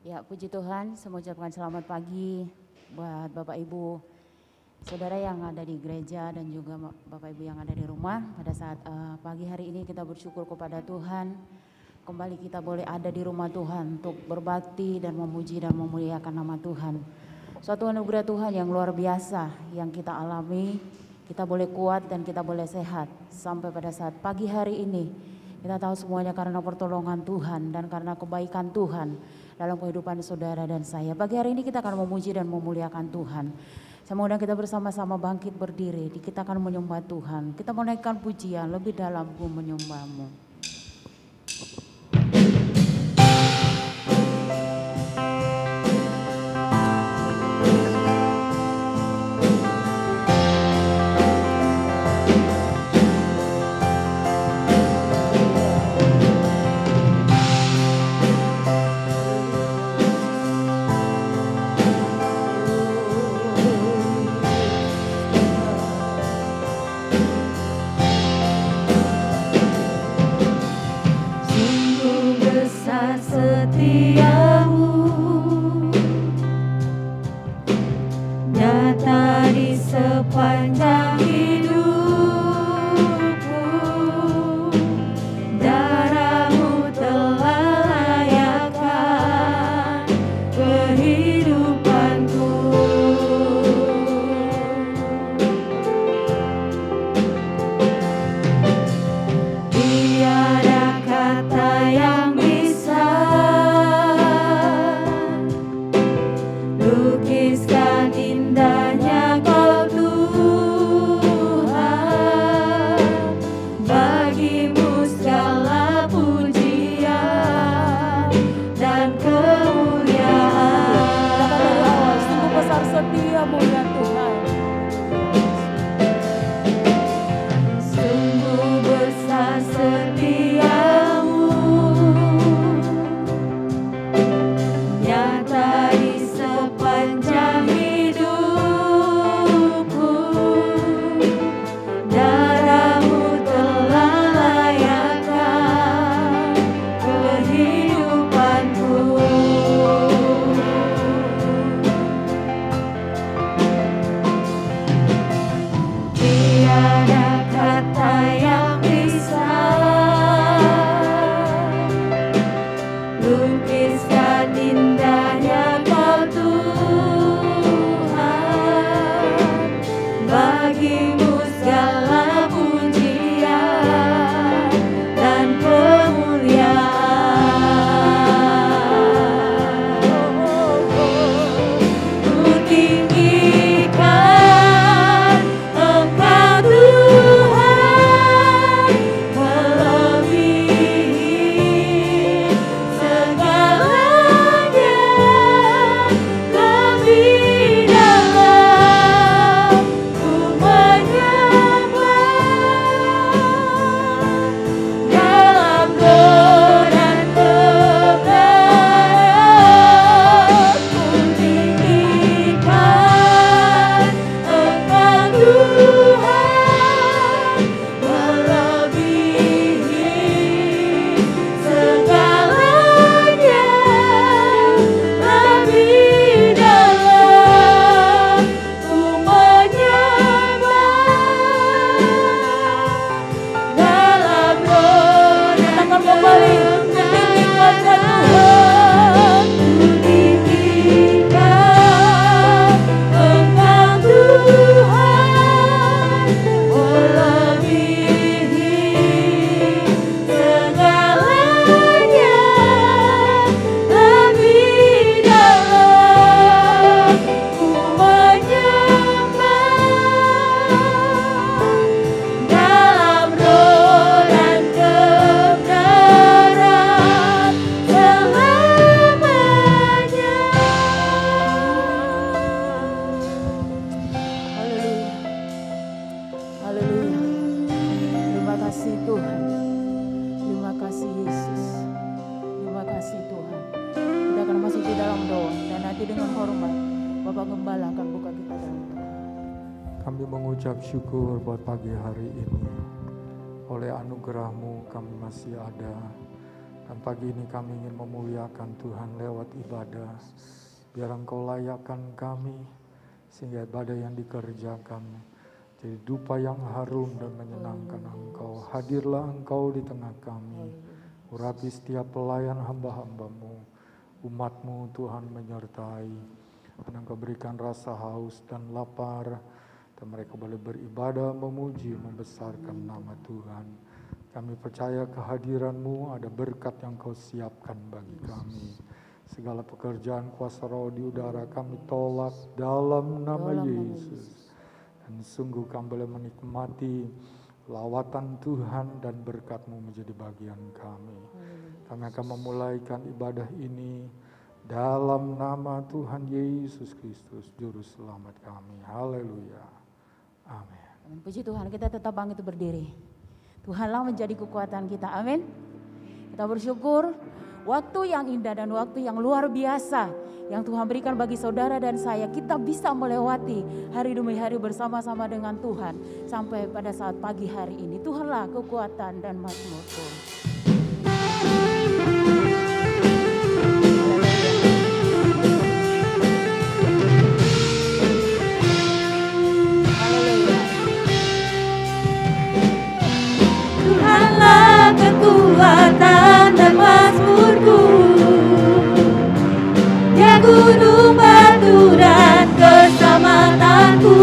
Ya, puji Tuhan, saya mengucapkan selamat pagi buat Bapak Ibu, saudara yang ada di gereja dan juga Bapak Ibu yang ada di rumah. Pada saat pagi hari ini kita bersyukur kepada Tuhan, kembali kita boleh ada di rumah Tuhan untuk berbakti dan memuji dan memuliakan nama Tuhan. Suatu anugerah Tuhan yang luar biasa yang kita alami, kita boleh kuat dan kita boleh sehat sampai pada saat pagi hari ini. Kita tahu semuanya karena pertolongan Tuhan dan karena kebaikan Tuhan dalam kehidupan saudara dan saya. Pagi hari ini kita akan memuji dan memuliakan Tuhan. Saya mengundang kita bersama-sama bangkit berdiri. Kita akan menyembah Tuhan. Kita menaikkan pujian lebih dalam ku menyembah-Mu. Syukur buat pagi hari ini. Oleh anugerah-Mu kami masih ada Dan pagi ini kami ingin memuliakan Tuhan lewat ibadah. Biar Engkau layakkan kami, sehingga ibadah yang dikerjakan jadi dupa yang harum dan menyenangkan Engkau. Hadirlah Engkau di tengah kami. Urapi setiap pelayan hamba-hamba-Mu. Umat-Mu Tuhan menyertai. Dan Engkau berikan rasa haus dan lapar. Dan mereka boleh beribadah, memuji, membesarkan nama Tuhan. Kami percaya kehadiran-Mu ada berkat yang Kau siapkan bagi kami. Segala pekerjaan kuasa roh di udara kami tolak dalam nama Yesus. Dan sungguh kami boleh menikmati lawatan Tuhan dan berkat-Mu menjadi bagian kami. Kami akan memulaikan ibadah ini dalam nama Tuhan Yesus Kristus, Juru Selamat kami. Haleluya. Amin. Puji Tuhan, kita tetap bangkit berdiri. Tuhanlah menjadi kekuatan kita. Amin. Kita bersyukur waktu yang indah dan waktu yang luar biasa yang Tuhan berikan bagi saudara dan saya. Kita bisa melewati hari demi hari bersama-sama dengan Tuhan sampai pada saat pagi hari ini. Tuhanlah kekuatan dan mazmurku. Tuhanlah kekuatan dan mazmurku, Dia gunung batu dan keselamatanku.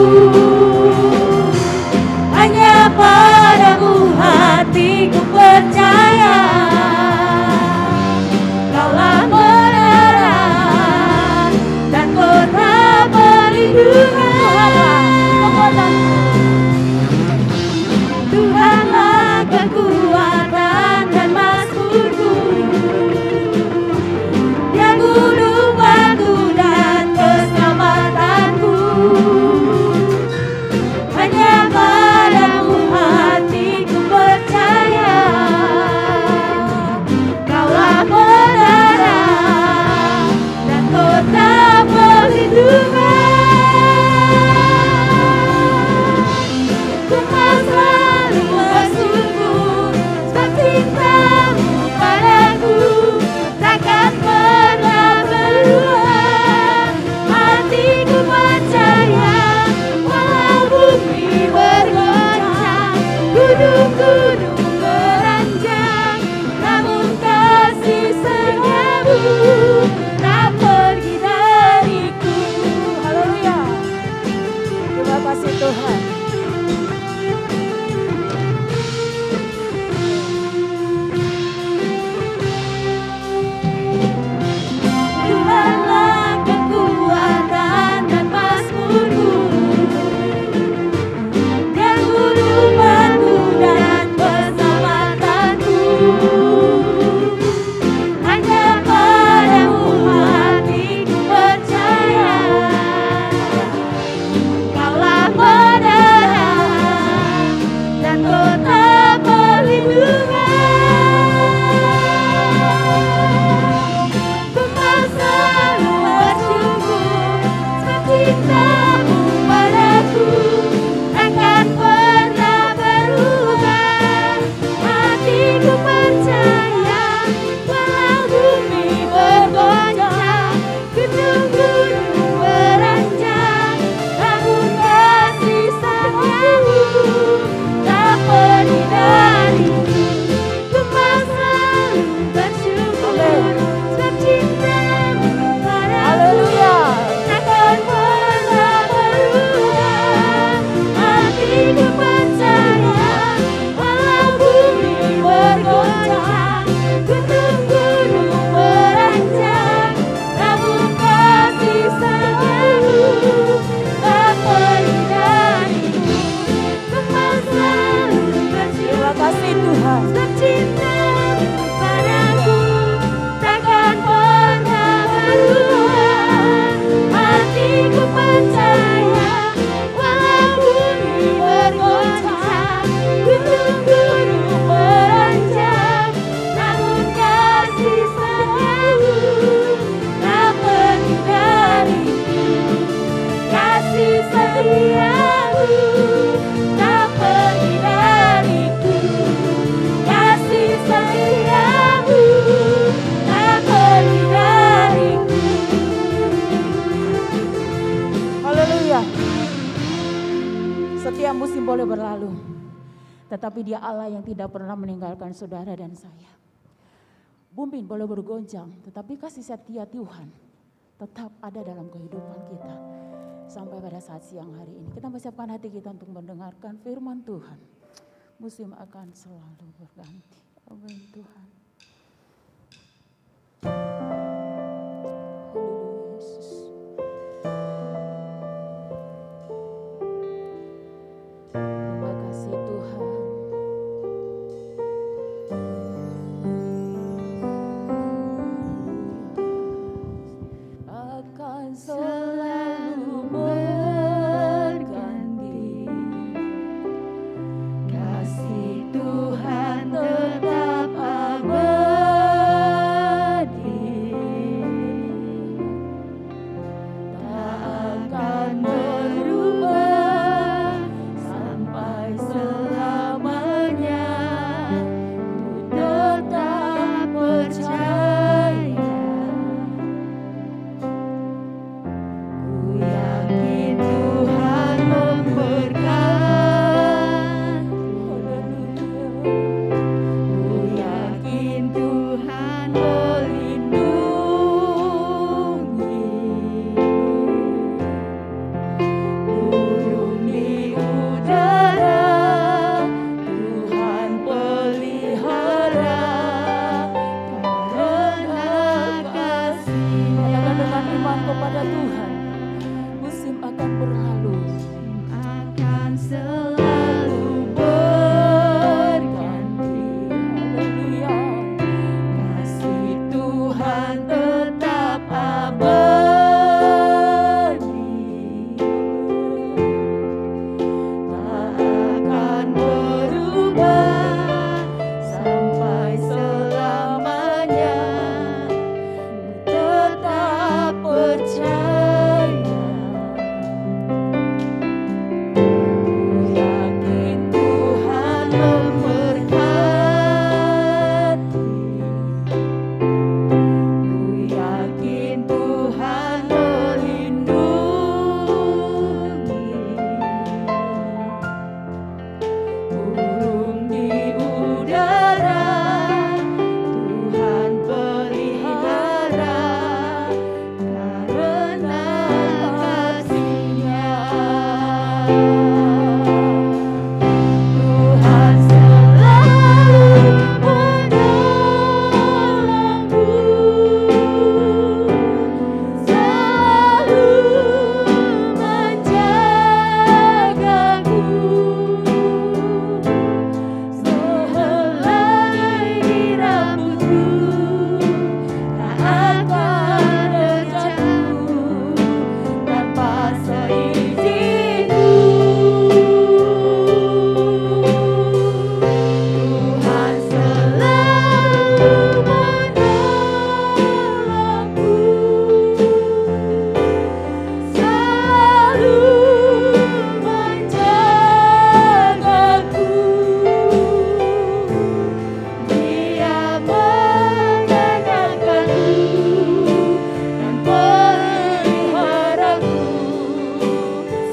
Hanya padamu hatiku percaya, musim boleh berlalu, tetapi Dia Allah yang tidak pernah meninggalkan saudara dan saya. Bumi boleh bergoncang, tetapi kasih setia Tuhan tetap ada dalam kehidupan kita. Sampai pada saat siang hari ini, kita mempersiapkan hati kita untuk mendengarkan firman Tuhan. Musim akan selalu berganti. Amin Tuhan. Haleluya Yesus. Terima kasih Tuhan. Akan selalu berganti, kasih Tuhan tetap abadi, tak akan berubah sampai selamanya. Ku tetap percaya, ku yakin Tuhan memberkati. Ku yakin Tuhan melindungi. Burung di udara Tuhan pelihara, karena kasih-Nya. Katakan dengan iman kepada Tuhan, musim akan berlalu, akan selalu berganti. Haleluya. Kasih Tuhan tetap abadi, tak akan berubah sampai selamanya. Ku tetap percaya, ku yakin Tuhan memberkati. Ku yakin Tuhan melindungi. Burung di udara Tuhan pelihara, karena kasih-Nya. Tuhan selalu menolongku, selalu menjagaku. Sehelai di rambutku tak akan terjatuh tanpa seizinku. Tuhan selalu menolongku, selalu menjagaku. Dia menenangkanku dan peliharaku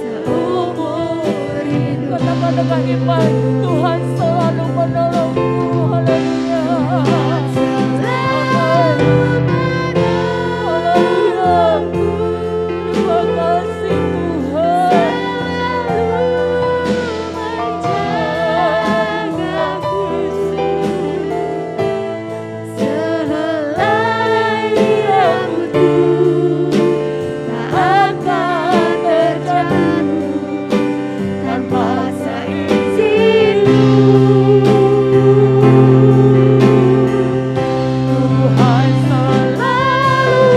seumur hidup. Katakan dengan iman, Tuhan selalu menolongku. Haleluya. Selalu menolongku. Terima kasih Tuhan. Menjagaku. Sehelai di rambutku tak akan terjatuh tanpa seizinku. Tuhan selalu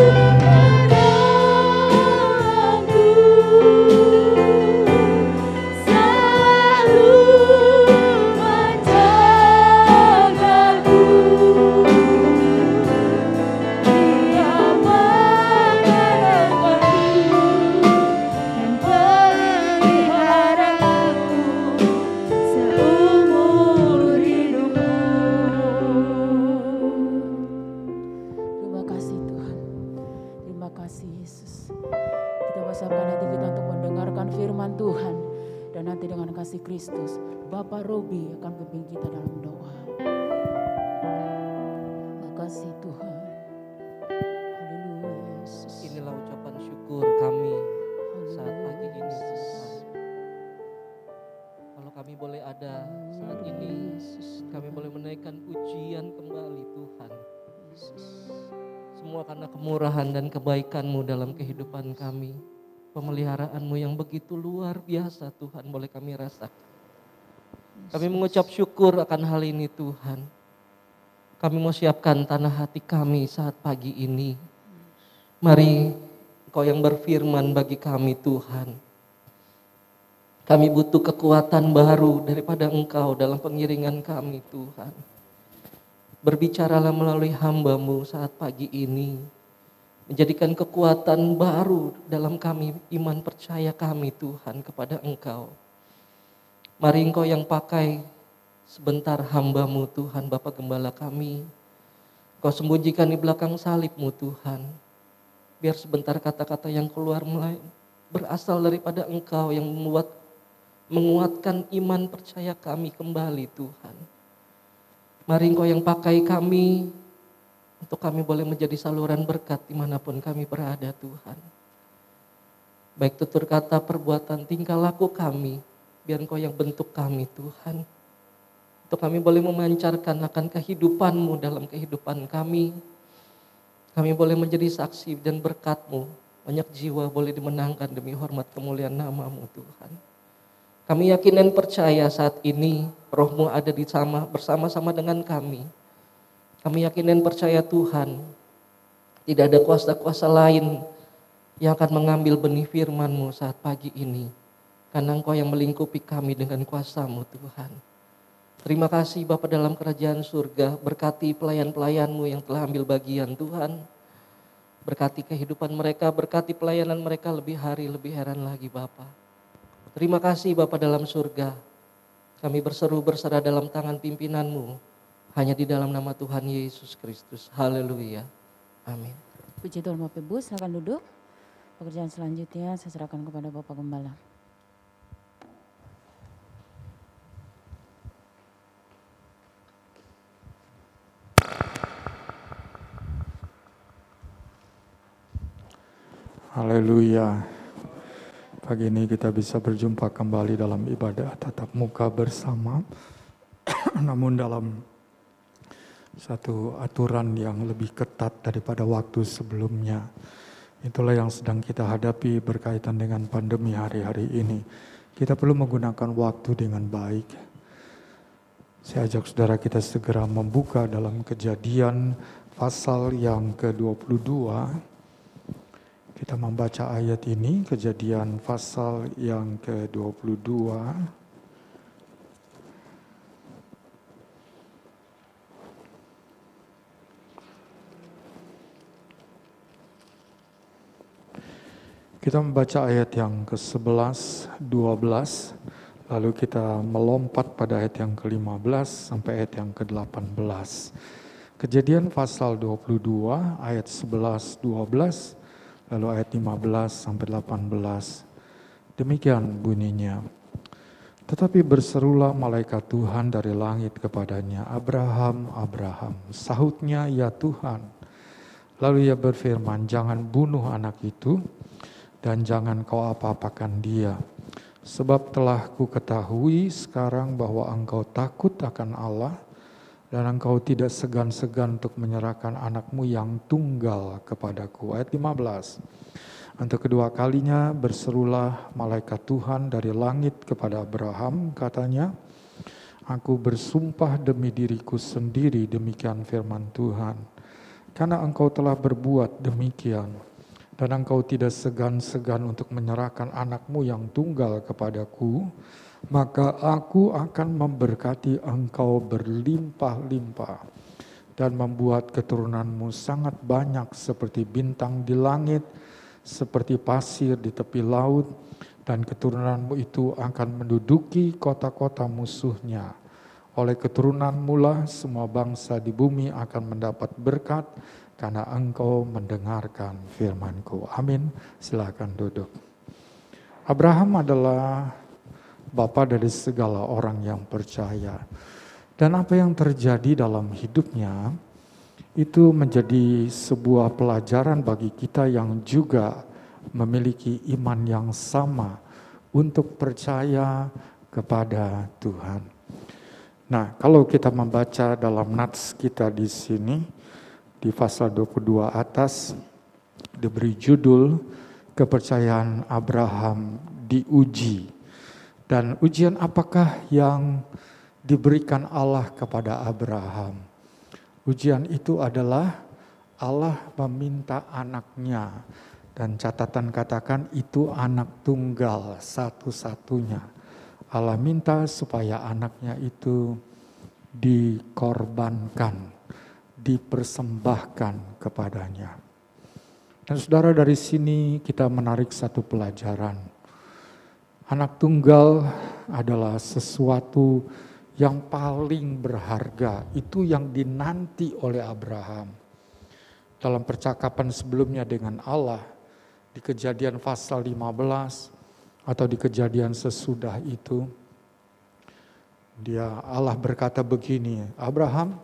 menolongku, selalu menjagaku. Dia menenangkanku dan peliharaku seumur hidupku. Terima kasih Tuhan, terima kasih Yesus. Kita persiapkan hati kita untuk mendengarkan firman Tuhan. Dan nanti dengan kasih Kristus, Bapak Robi akan pimpin kita dalam doa. Makasih Tuhan. Haleluya Yesus. Inilah ucapan syukur kami saat pagi ini Tuhan. Kalau kami boleh ada saat ini, kami boleh menaikkan pujian kembali Tuhan. Semua karena kemurahan dan kebaikan-Mu dalam kehidupan kami. Pemeliharaan-Mu yang begitu luar biasa Tuhan boleh kami rasakan. Kami mengucap syukur akan hal ini Tuhan. Kami mau siapkan tanah hati kami saat pagi ini. Mari Engkau yang berfirman bagi kami Tuhan. Kami butuh kekuatan baru daripada Engkau dalam pengiringan kami Tuhan. Berbicaralah melalui hamba-Mu saat pagi ini. Menjadikan kekuatan baru dalam kami, iman percaya kami Tuhan kepada Engkau. Mari Engkau yang pakai sebentar hamba-Mu Tuhan, Bapa Gembala kami. Engkau sembunyikan di belakang salib-Mu Tuhan. Biar sebentar kata-kata yang keluar mulai berasal daripada Engkau yang menguatkan iman percaya kami kembali Tuhan. Mari Engkau yang pakai kami, untuk kami boleh menjadi saluran berkat dimanapun kami berada Tuhan. Baik tutur kata, perbuatan, tingkah laku kami, biar Engkau yang bentuk kami Tuhan. Untuk kami boleh memancarkan akan kehidupan-Mu dalam kehidupan kami. Kami boleh menjadi saksi dan berkat-Mu. Banyak jiwa boleh dimenangkan demi hormat kemuliaan nama-Mu Tuhan. Kami yakin dan percaya saat ini Roh-Mu ada bersama-sama dengan kami. Kami yakin dan percaya Tuhan, tidak ada kuasa-kuasa lain yang akan mengambil benih firman-Mu saat pagi ini. Karena Engkau yang melingkupi kami dengan kuasa-Mu Tuhan. Terima kasih Bapa dalam kerajaan surga, berkati pelayan-pelayan-Mu yang telah ambil bagian Tuhan. Berkati kehidupan mereka, berkati pelayanan mereka lebih hari, lebih heran lagi Bapa. Terima kasih Bapa dalam surga, kami berseru berserah dalam tangan pimpinan-Mu. Hanya di dalam nama Tuhan Yesus Kristus. Haleluya. Amin. Puji Tuhan Bapak Ibu, silakan duduk. Pekerjaan selanjutnya saya serahkan kepada Bapak Gembala. Haleluya. Pagi ini kita bisa berjumpa kembali dalam ibadah tatap muka bersama. Namun dalam satu aturan yang lebih ketat daripada waktu sebelumnya. Itulah yang sedang kita hadapi berkaitan dengan pandemi hari-hari ini. Kita perlu menggunakan waktu dengan baik. Saya ajak saudara kita segera membuka dalam Kejadian pasal yang ke-22. Kita membaca ayat ini, Kejadian pasal yang ke-22. Kita membaca ayat yang ke-11, 12, lalu kita melompat pada ayat yang ke-15 sampai ayat yang ke-18. Kejadian pasal 22, ayat 11, 12, lalu ayat 15 sampai 18. Demikian bunyinya. Tetapi berserulah malaikat Tuhan dari langit kepadanya, Abraham, Abraham. Sahutnya, ya Tuhan. Lalu ia berfirman, jangan bunuh anak itu, dan jangan kau apa-apakan dia. Sebab telah ku ketahui sekarang bahwa engkau takut akan Allah, dan engkau tidak segan-segan untuk menyerahkan anakmu yang tunggal kepadaku. Ayat 15. Untuk kedua kalinya berserulah malaikat Tuhan dari langit kepada Abraham, katanya, aku bersumpah demi diriku sendiri, demikian firman Tuhan. Karena engkau telah berbuat demikian, dan engkau tidak segan-segan untuk menyerahkan anakmu yang tunggal kepadaku, maka aku akan memberkati engkau berlimpah-limpah dan membuat keturunanmu sangat banyak seperti bintang di langit, seperti pasir di tepi laut, dan keturunanmu itu akan menduduki kota-kota musuhnya. Oleh keturunanmu lah semua bangsa di bumi akan mendapat berkat, karena engkau mendengarkan firman-Ku. Amin. Silakan duduk. Abraham adalah Bapa dari segala orang yang percaya. Dan apa yang terjadi dalam hidupnya itu menjadi sebuah pelajaran bagi kita yang juga memiliki iman yang sama untuk percaya kepada Tuhan. Nah, kalau kita membaca dalam nats kita di sini, di pasal 22 atas, diberi judul kepercayaan Abraham diuji. Dan ujian apakah yang diberikan Allah kepada Abraham? Ujian itu adalah Allah meminta anaknya. Dan catatan katakan itu anak tunggal satu-satunya. Allah minta supaya anaknya itu dikorbankan, dipersembahkan kepadanya. Dan saudara, dari sini kita menarik satu pelajaran. Anak tunggal adalah sesuatu yang paling berharga, itu yang dinanti oleh Abraham. Dalam percakapan sebelumnya dengan Allah, di Kejadian pasal 15 atau di Kejadian sesudah itu, Allah berkata begini, Abraham,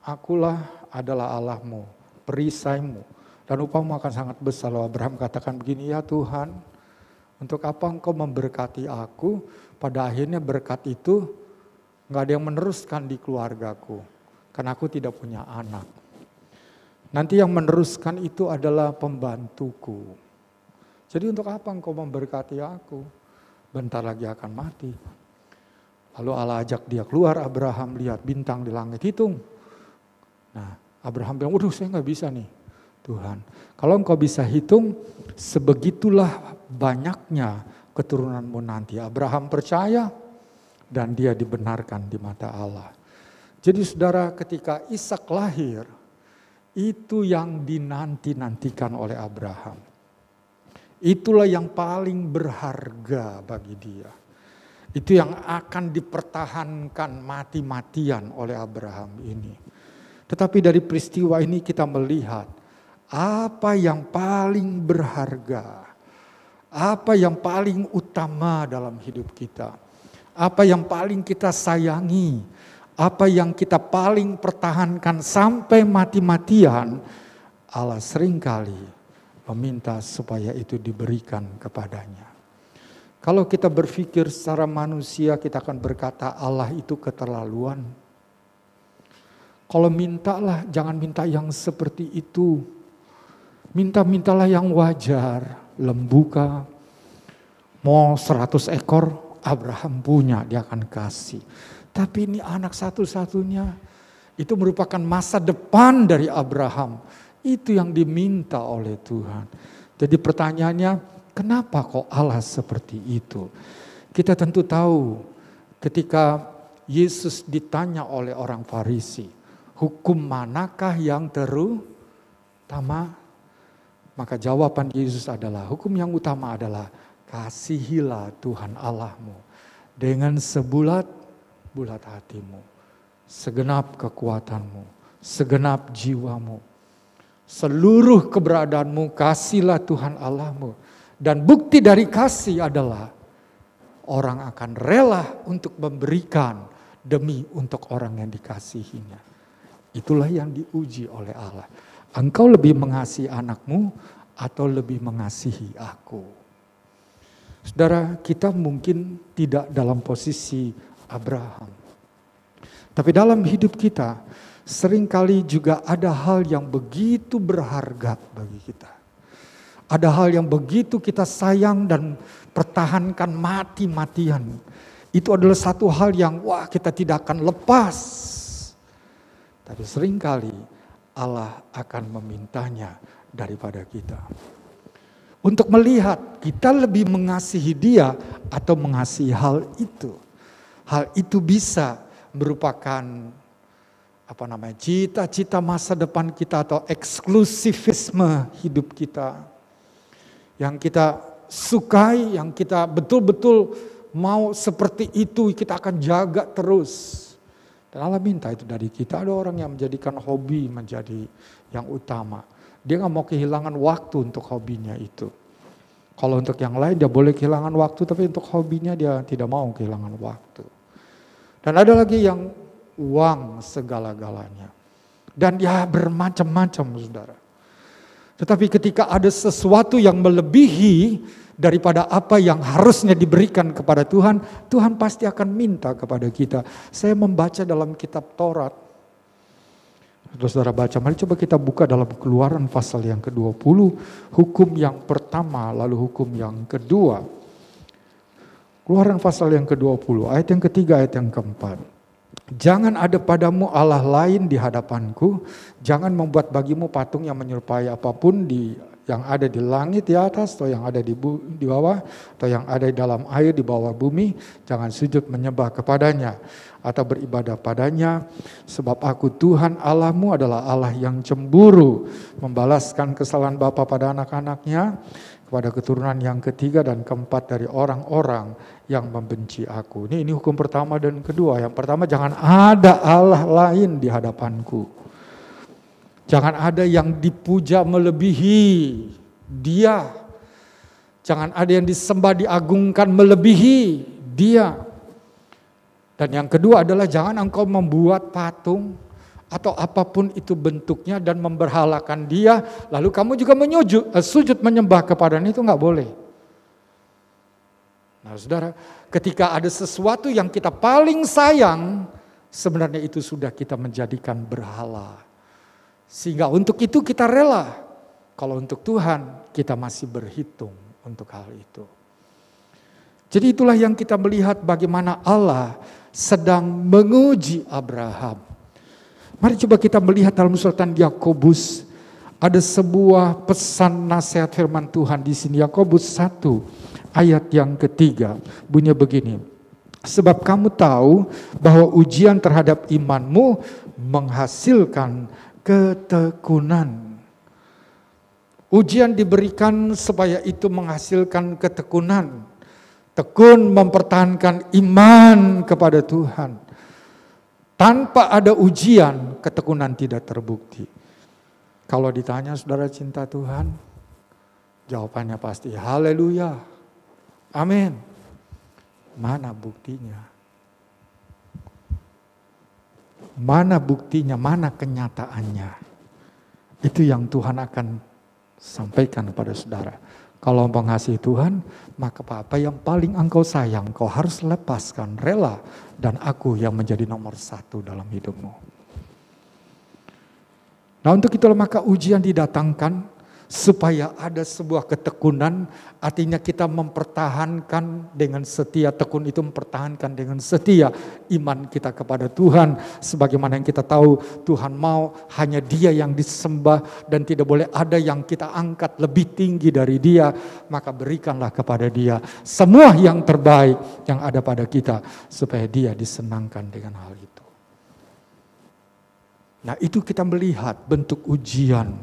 akulah adalah Allahmu, perisaimu, dan upamu akan sangat besar. Lalu Abraham katakan begini, ya Tuhan, untuk apa engkau memberkati aku, pada akhirnya berkat itu gak ada yang meneruskan di keluargaku, karena aku tidak punya anak. Nanti yang meneruskan itu adalah pembantuku. Jadi untuk apa engkau memberkati aku? Bentar lagi akan mati. Lalu Allah ajak dia keluar, Abraham lihat bintang di langit, hitung. Nah, Abraham bilang, waduh saya gak bisa nih Tuhan. Kalau engkau bisa hitung, sebegitulah banyaknya keturunanmu nanti. Abraham percaya dan dia dibenarkan di mata Allah. Jadi saudara, ketika Ishak lahir, itu yang dinanti-nantikan oleh Abraham. Itulah yang paling berharga bagi dia. Itu yang akan dipertahankan mati-matian oleh Abraham ini. Tetapi dari peristiwa ini kita melihat apa yang paling berharga, apa yang paling utama dalam hidup kita, apa yang paling kita sayangi, apa yang kita paling pertahankan sampai mati-matian, Allah seringkali meminta supaya itu diberikan kepadanya. Kalau kita berpikir secara manusia, kita akan berkata Allah itu keterlaluan. Kalau mintalah, jangan minta yang seperti itu. Mintalah yang wajar, lembuka, mau 100 ekor Abraham punya, dia akan kasih. Tapi ini anak satu-satunya, itu merupakan masa depan dari Abraham. Itu yang diminta oleh Tuhan. Jadi pertanyaannya, kenapa kok Allah seperti itu? Kita tentu tahu ketika Yesus ditanya oleh orang Farisi, hukum manakah yang terutama? Maka jawaban Yesus adalah, hukum yang utama adalah kasihilah Tuhan Allahmu dengan sebulat-bulat hatimu, segenap kekuatanmu, segenap jiwamu, seluruh keberadaanmu, kasihlah Tuhan Allahmu. Dan bukti dari kasih adalah orang akan rela untuk memberikan demi untuk orang yang dikasihinya. Itulah yang diuji oleh Allah. Engkau lebih mengasihi anakmu atau lebih mengasihi aku? Saudara, kita mungkin tidak dalam posisi Abraham. Tapi dalam hidup kita, seringkali juga ada hal yang begitu berharga bagi kita. Ada hal yang begitu kita sayang dan pertahankan mati-matian. Itu adalah satu hal yang kita tidak akan lepas. Tapi seringkali Allah akan memintanya daripada kita. Untuk melihat kita lebih mengasihi dia atau mengasihi hal itu. Hal itu bisa merupakan cita-cita masa depan kita atau eksklusivisme hidup kita. Yang kita sukai, yang kita betul-betul mau seperti itu, kita akan jaga terus. Dan Allah minta itu dari kita. Ada orang yang menjadikan hobi menjadi yang utama. Dia gak mau kehilangan waktu untuk hobinya itu. Kalau untuk yang lain dia boleh kehilangan waktu, tapi untuk hobinya dia tidak mau kehilangan waktu. Dan ada lagi yang uang segala-galanya. Dan dia bermacam-macam, saudara. Tetapi ketika ada sesuatu yang melebihi daripada apa yang harusnya diberikan kepada Tuhan, Tuhan pasti akan minta kepada kita. Saya membaca dalam kitab Taurat. Saudara baca, mari coba kita buka dalam Keluaran pasal yang ke-20, hukum yang pertama lalu hukum yang kedua. Keluaran pasal yang ke-20, ayat yang ketiga, ayat yang keempat. Jangan ada padamu Allah lain di hadapanku, jangan membuat bagimu patung yang menyerupai apapun yang ada di langit di atas, atau yang ada di bawah, atau yang ada di dalam air di bawah bumi. Jangan sujud menyembah kepadanya atau beribadah padanya, sebab aku Tuhan Allahmu adalah Allah yang cemburu, membalaskan kesalahan bapa pada anak-anaknya, kepada keturunan yang ketiga dan keempat dari orang-orang yang membenci aku. Ini hukum pertama dan kedua. Yang pertama, jangan ada Allah lain di hadapanku. Jangan ada yang dipuja melebihi Dia. Jangan ada yang disembah diagungkan melebihi Dia. Dan yang kedua adalah jangan engkau membuat patung atau apapun itu bentuknya dan memberhalakan dia, lalu kamu juga sujud menyembah kepadanya, itu nggak boleh. Nah saudara, ketika ada sesuatu yang kita paling sayang, sebenarnya itu sudah kita menjadikan berhala. Sehingga untuk itu kita rela. Kalau untuk Tuhan kita masih berhitung untuk hal itu. Jadi itulah yang kita melihat bagaimana Allah sedang menguji Abraham. Mari coba kita melihat dalam suratan Yakobus, ada sebuah pesan nasihat firman Tuhan di sini. Yakobus 1 ayat yang ketiga bunyinya begini. Sebab kamu tahu bahwa ujian terhadap imanmu menghasilkan ketekunan. Ujian diberikan supaya itu menghasilkan ketekunan. Tekun mempertahankan iman kepada Tuhan. Tanpa ada ujian, ketekunan tidak terbukti. Kalau ditanya saudara cinta Tuhan, jawabannya pasti haleluya, amin. Mana buktinya? Mana buktinya, mana kenyataannya? Itu yang Tuhan akan sampaikan kepada saudara. Kalau mengasihi Tuhan, maka apa yang paling engkau sayang, kau harus lepaskan, rela, dan aku yang menjadi nomor 1 dalam hidupmu. Nah untuk itulah maka ujian didatangkan, supaya ada sebuah ketekunan, artinya kita mempertahankan dengan setia, tekun itu mempertahankan dengan setia iman kita kepada Tuhan. Sebagaimana yang kita tahu, Tuhan mau hanya Dia yang disembah dan tidak boleh ada yang kita angkat lebih tinggi dari Dia. Maka berikanlah kepada Dia semua yang terbaik yang ada pada kita, supaya Dia disenangkan dengan hal itu. Nah itu kita melihat bentuk ujian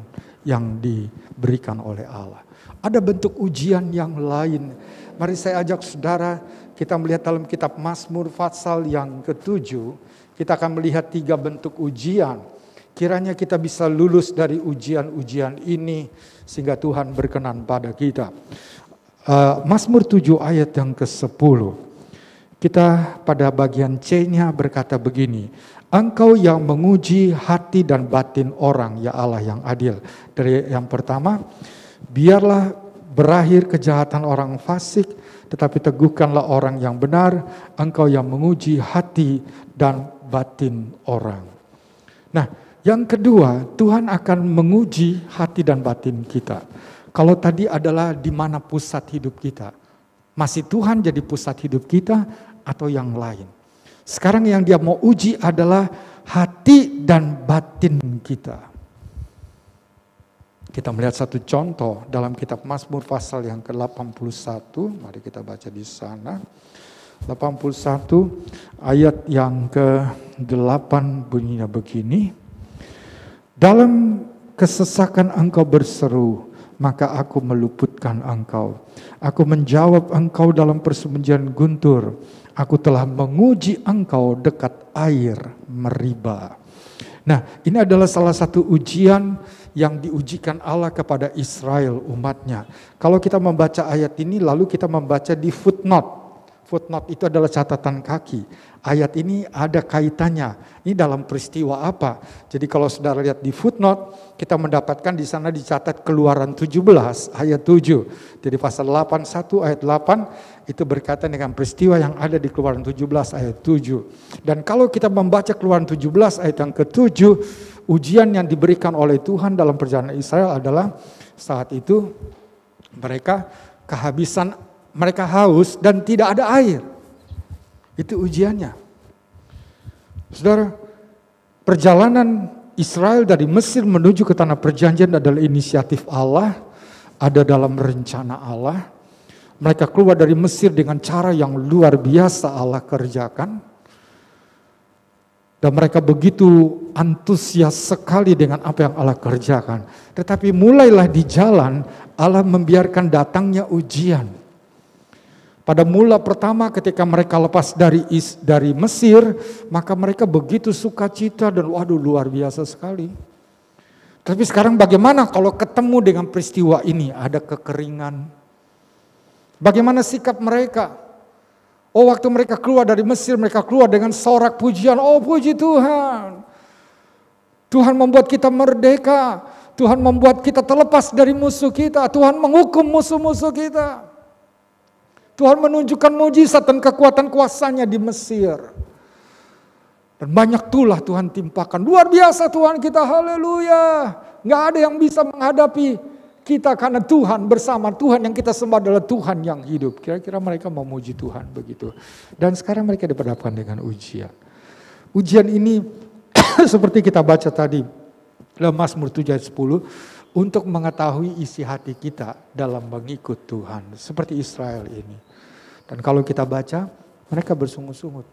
yang diberikan oleh Allah. Ada bentuk ujian yang lain. Mari saya ajak saudara, kita melihat dalam kitab Mazmur pasal yang ke-7, kita akan melihat 3 bentuk ujian. Kiranya kita bisa lulus dari ujian-ujian ini, sehingga Tuhan berkenan pada kita. Mazmur 7 ayat yang ke-10. Kita pada bagian C-nya berkata begini, Engkau yang menguji hati dan batin orang, ya Allah yang adil. Dari yang pertama, biarlah berakhir kejahatan orang fasik, tetapi teguhkanlah orang yang benar. Engkau yang menguji hati dan batin orang. Nah, yang kedua, Tuhan akan menguji hati dan batin kita. Kalau tadi adalah di mana pusat hidup kita, masih Tuhan jadi pusat hidup kita atau yang lain? Sekarang yang Dia mau uji adalah hati dan batin kita. Kita melihat satu contoh dalam kitab Mazmur pasal yang ke-81. Mari kita baca di sana. 81 ayat yang ke-8 bunyinya begini. Dalam kesesakan engkau berseru, maka aku meluputkan engkau. Aku menjawab engkau dalam persembunyian guntur. Aku telah menguji engkau dekat air meriba. Nah, ini adalah salah satu ujian yang diujikan Allah kepada Israel umatnya. Kalau kita membaca ayat ini lalu kita membaca di footnote. Footnote itu adalah catatan kaki. Ayat ini ada kaitannya. Ini dalam peristiwa apa? Jadi kalau saudara lihat di footnote, kita mendapatkan di sana dicatat Keluaran 17 ayat 7. Jadi pasal 81 ayat 8 itu berkaitan dengan peristiwa yang ada di Keluaran 17 ayat 7. Dan kalau kita membaca Keluaran 17 ayat yang ke-7, ujian yang diberikan oleh Tuhan dalam perjalanan Israel adalah saat itu mereka kehabisan, mereka haus dan tidak ada air. Itu ujiannya. Saudara, perjalanan Israel dari Mesir menuju ke tanah perjanjian adalah inisiatif Allah, ada dalam rencana Allah. Mereka keluar dari Mesir dengan cara yang luar biasa Allah kerjakan. Dan mereka begitu antusias sekali dengan apa yang Allah kerjakan. Tetapi mulailah di jalan Allah membiarkan datangnya ujian. Pada mula pertama ketika mereka lepas dari Mesir, maka mereka begitu sukacita dan waduh luar biasa sekali. Tapi sekarang bagaimana kalau ketemu dengan peristiwa ini, ada kekeringan? Bagaimana sikap mereka? Oh, waktu mereka keluar dari Mesir, mereka keluar dengan sorak pujian. Oh, puji Tuhan. Tuhan membuat kita merdeka. Tuhan membuat kita terlepas dari musuh kita. Tuhan menghukum musuh-musuh kita. Tuhan menunjukkan mujizat dan kekuatan kuasanya di Mesir. Dan banyak tulah Tuhan timpakan. Luar biasa Tuhan kita, haleluya. Gak ada yang bisa menghadapi kita karena Tuhan bersama. Tuhan yang kita sembah adalah Tuhan yang hidup. Kira-kira mereka memuji Tuhan begitu. Dan sekarang mereka diperhadapkan dengan ujian. Ujian ini seperti kita baca tadi dalam Mazmur 7 ayat 10. Untuk mengetahui isi hati kita dalam mengikut Tuhan. Seperti Israel ini. Dan kalau kita baca, mereka bersungut-sungut.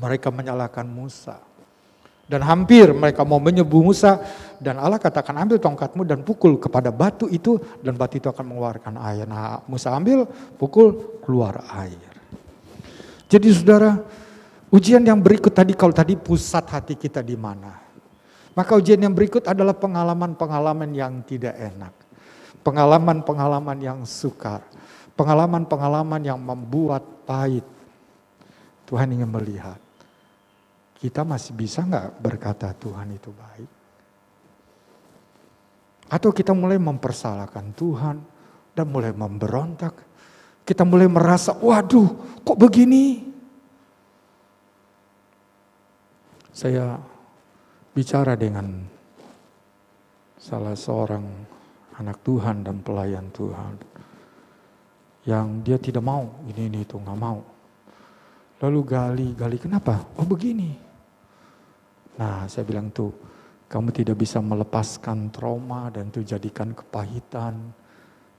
Mereka menyalahkan Musa. Dan hampir mereka mau menyebu Musa. Dan Allah katakan ambil tongkatmu dan pukul kepada batu itu. Dan batu itu akan mengeluarkan air. Nah Musa ambil, pukul, keluar air. Jadi saudara, ujian yang berikut tadi, kalau tadi pusat hati kita di mana? Maka ujian yang berikut adalah pengalaman-pengalaman yang tidak enak. Pengalaman-pengalaman yang sukar. Pengalaman-pengalaman yang membuat pahit. Tuhan ingin melihat. Kita masih bisa gak berkata Tuhan itu baik? Atau kita mulai mempersalahkan Tuhan. Dan mulai memberontak. Kita mulai merasa, waduh kok begini? Saya bicara dengan salah seorang anak Tuhan dan pelayan Tuhan yang dia tidak mau ini itu nggak mau. Lalu gali kenapa? Oh begini. Nah saya bilang tuh kamu tidak bisa melepaskan trauma dan itu jadikan kepahitan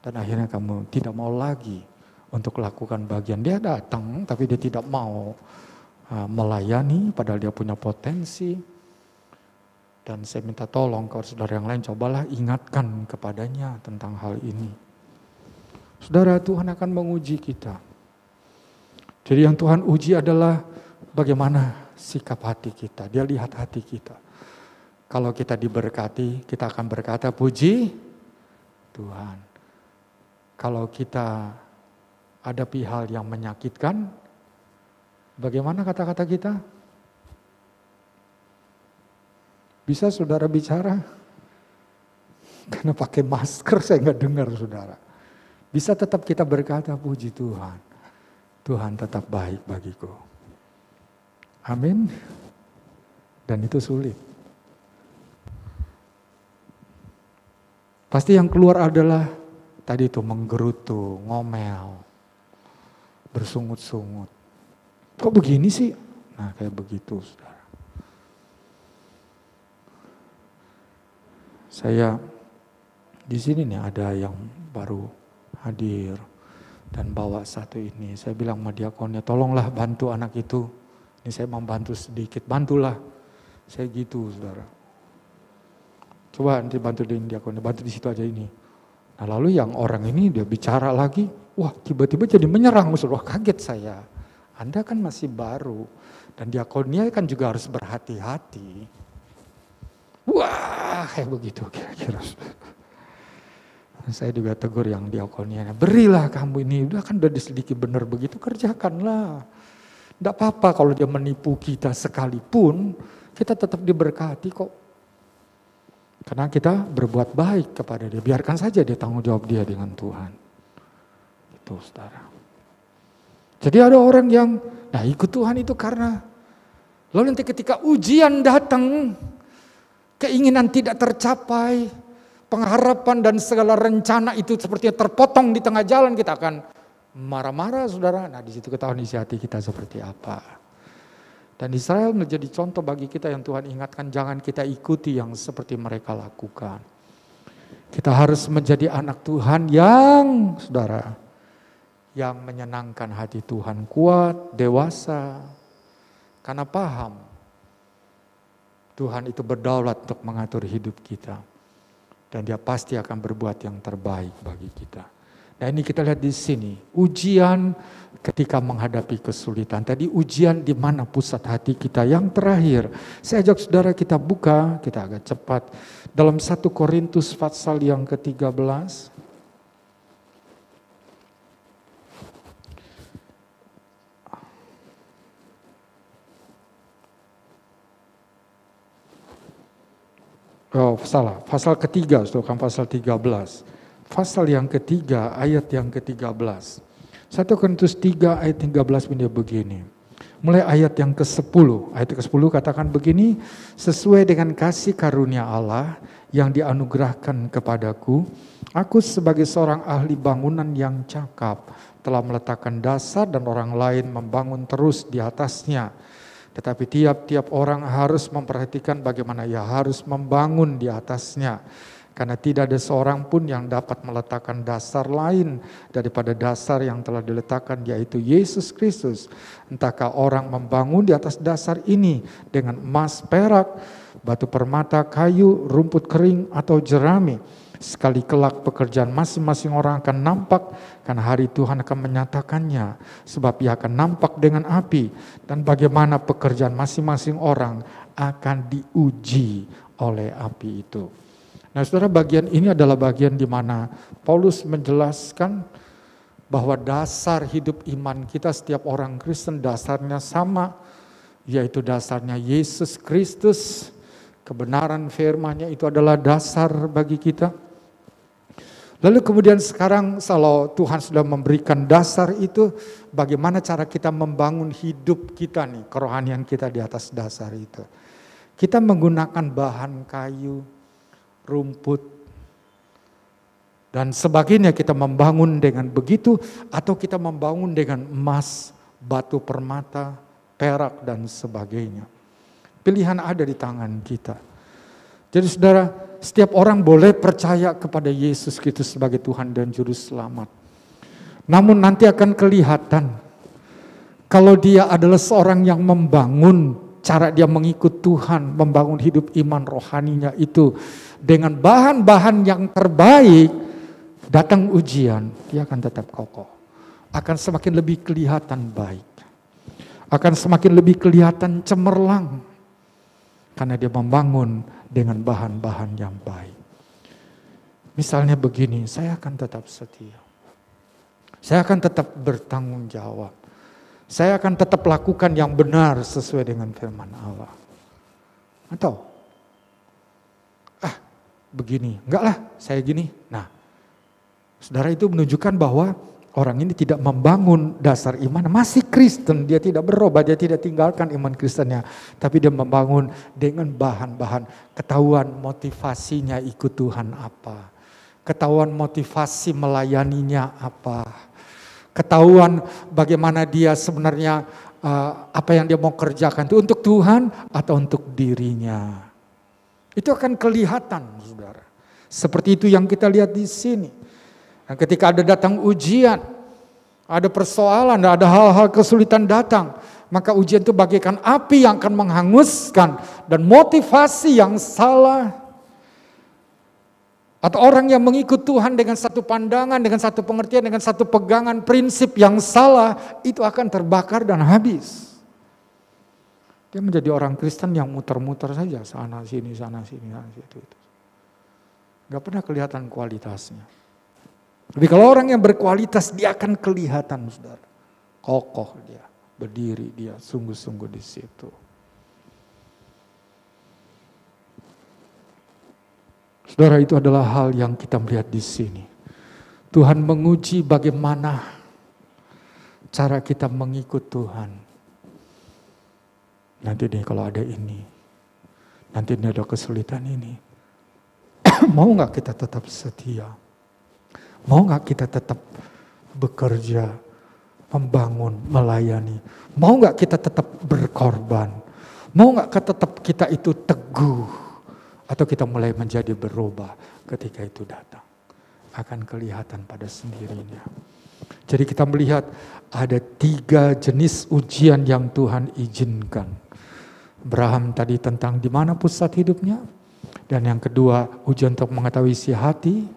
dan akhirnya kamu tidak mau lagi untuk lakukan bagian. Dia datang tapi dia tidak mau melayani padahal dia punya potensi. Dan saya minta tolong kalau saudara yang lain cobalah ingatkan kepadanya tentang hal ini. Saudara, Tuhan akan menguji kita. Jadi yang Tuhan uji adalah bagaimana sikap hati kita. Dia lihat hati kita. Kalau kita diberkati, kita akan berkata puji Tuhan. Kalau kita hadapi hal yang menyakitkan, bagaimana kata-kata kita? Bisa saudara bicara? Karena pakai masker saya nggak dengar saudara. Bisa tetap kita berkata puji Tuhan. Tuhan tetap baik bagiku. Amin. Dan itu sulit. Pasti yang keluar adalah tadi itu menggerutu, ngomel, bersungut-sungut. Kok begini sih? Nah kayak begitu saudara. Saya di sini nih ada yang baru hadir dan bawa satu ini. Saya bilang sama diakonnya, tolonglah bantu anak itu. Ini saya mau bantu sedikit, bantulah. Saya gitu saudara. Coba nanti bantu diakonnya, bantu di situ aja ini. Nah lalu yang orang ini dia bicara lagi, wah tiba-tiba jadi menyerang. Wah kaget saya. Anda kan masih baru dan diakonnya kan juga harus berhati-hati. Wah, kayak begitu kira-kira. Saya juga tegur yang diakonnya, berilah kamu ini, udah diselidiki benar begitu, kerjakanlah. Tidak apa-apa kalau dia menipu kita sekalipun, kita tetap diberkati kok. Karena kita berbuat baik kepada dia, biarkan saja dia tanggung jawab dia dengan Tuhan. Itu saudara. Jadi ada orang yang, ikut Tuhan itu karena, lalu nanti ketika ujian datang, keinginan tidak tercapai, pengharapan dan segala rencana itu sepertinya terpotong di tengah jalan, kita akan marah-marah saudara. Nah di situ ketahuan isi hati kita seperti apa. Dan Israel menjadi contoh bagi kita yang Tuhan ingatkan, jangan kita ikuti yang seperti mereka lakukan. Kita harus menjadi anak Tuhan yang saudara, yang menyenangkan hati Tuhan, kuat, dewasa, karena paham Tuhan itu berdaulat untuk mengatur hidup kita. Dan dia pasti akan berbuat yang terbaik bagi kita. Nah ini kita lihat di sini, ujian ketika menghadapi kesulitan. Tadi ujian di mana pusat hati kita. Yang terakhir, saya ajak saudara kita buka, kita agak cepat. Dalam 1 Korintus pasal yang ke-13. Oh salah, pasal ketiga, bukan pasal 13. Pasal yang ketiga, ayat yang ke-13. 1 Korintus 3 ayat 13 bunyi begini. Mulai ayat yang ke-10. Ayat ke-10 katakan begini, sesuai dengan kasih karunia Allah yang dianugerahkan kepadaku, aku sebagai seorang ahli bangunan yang cakap telah meletakkan dasar dan orang lain membangun terus di atasnya. Tetapi tiap-tiap orang harus memperhatikan bagaimana ia harus membangun di atasnya. Karena tidak ada seorang pun yang dapat meletakkan dasar lain daripada dasar yang telah diletakkan, yaitu Yesus Kristus. Entahkah orang membangun di atas dasar ini dengan emas, perak, batu permata, kayu, rumput kering, atau jerami. Sekali kelak pekerjaan masing-masing orang akan nampak, karena hari Tuhan akan menyatakannya. Sebab ia akan nampak dengan api, dan bagaimana pekerjaan masing-masing orang akan diuji oleh api itu. Nah saudara, bagian ini adalah bagian di mana Paulus menjelaskan bahwa dasar hidup iman kita setiap orang Kristen dasarnya sama, yaitu dasarnya Yesus Kristus. Kebenaran firman-Nya itu adalah dasar bagi kita. Lalu kemudian sekarang kalau Tuhan sudah memberikan dasar itu, bagaimana cara kita membangun hidup kita nih, kerohanian kita di atas dasar itu. Kita menggunakan bahan kayu, rumput, dan sebagainya, kita membangun dengan begitu, atau kita membangun dengan emas, batu permata, perak, dan sebagainya. Pilihan ada di tangan kita. Jadi saudara, setiap orang boleh percaya kepada Yesus Kristus sebagai Tuhan dan Juru Selamat. Namun nanti akan kelihatan, kalau dia adalah seorang yang membangun, cara dia mengikut Tuhan, membangun hidup iman rohaninya itu dengan bahan-bahan yang terbaik, datang ujian, dia akan tetap kokoh. Akan semakin lebih kelihatan baik. Akan semakin lebih kelihatan cemerlang. Karena dia membangun dengan bahan-bahan yang baik. Misalnya begini, saya akan tetap setia. Saya akan tetap bertanggung jawab. Saya akan tetap lakukan yang benar sesuai dengan firman Allah. Atau, begini, enggak lah saya gini. Nah, saudara, itu menunjukkan bahwa orang ini tidak membangun dasar iman, masih Kristen, dia tidak berubah, dia tidak tinggalkan iman Kristennya. Tapi dia membangun dengan bahan-bahan, ketahuan motivasinya ikut Tuhan apa. Ketahuan motivasi melayaninya apa. Ketahuan bagaimana dia sebenarnya, apa yang dia mau kerjakan itu untuk Tuhan atau untuk dirinya. Itu akan kelihatan saudara. Seperti itu yang kita lihat di sini. Dan ketika ada datang ujian, ada persoalan, ada hal-hal kesulitan datang, maka ujian itu bagaikan api yang akan menghanguskan, dan motivasi yang salah, atau orang yang mengikut Tuhan dengan satu pandangan, dengan satu pengertian, dengan satu pegangan prinsip yang salah, itu akan terbakar dan habis. Dia menjadi orang Kristen yang muter-muter saja, sana sini, sana sini, sana situ. Gak pernah kelihatan kualitasnya. Tapi kalau orang yang berkualitas, dia akan kelihatan, saudara. Kokoh dia, berdiri dia, sungguh-sungguh di situ. Saudara, itu adalah hal yang kita melihat di sini. Tuhan menguji bagaimana cara kita mengikut Tuhan. Nanti nih kalau ada ini, nanti ini ada kesulitan ini. Mau gak kita tetap setia? Mau gak kita tetap bekerja, membangun, melayani? Mau gak kita tetap berkorban? Mau gak tetap kita itu teguh? Atau kita mulai menjadi berubah ketika itu datang? Akan kelihatan pada sendirinya. Jadi kita melihat ada 3 jenis ujian yang Tuhan izinkan. Abraham tadi tentang di mana pusat hidupnya. Dan yang kedua ujian untuk mengetahui isi hati.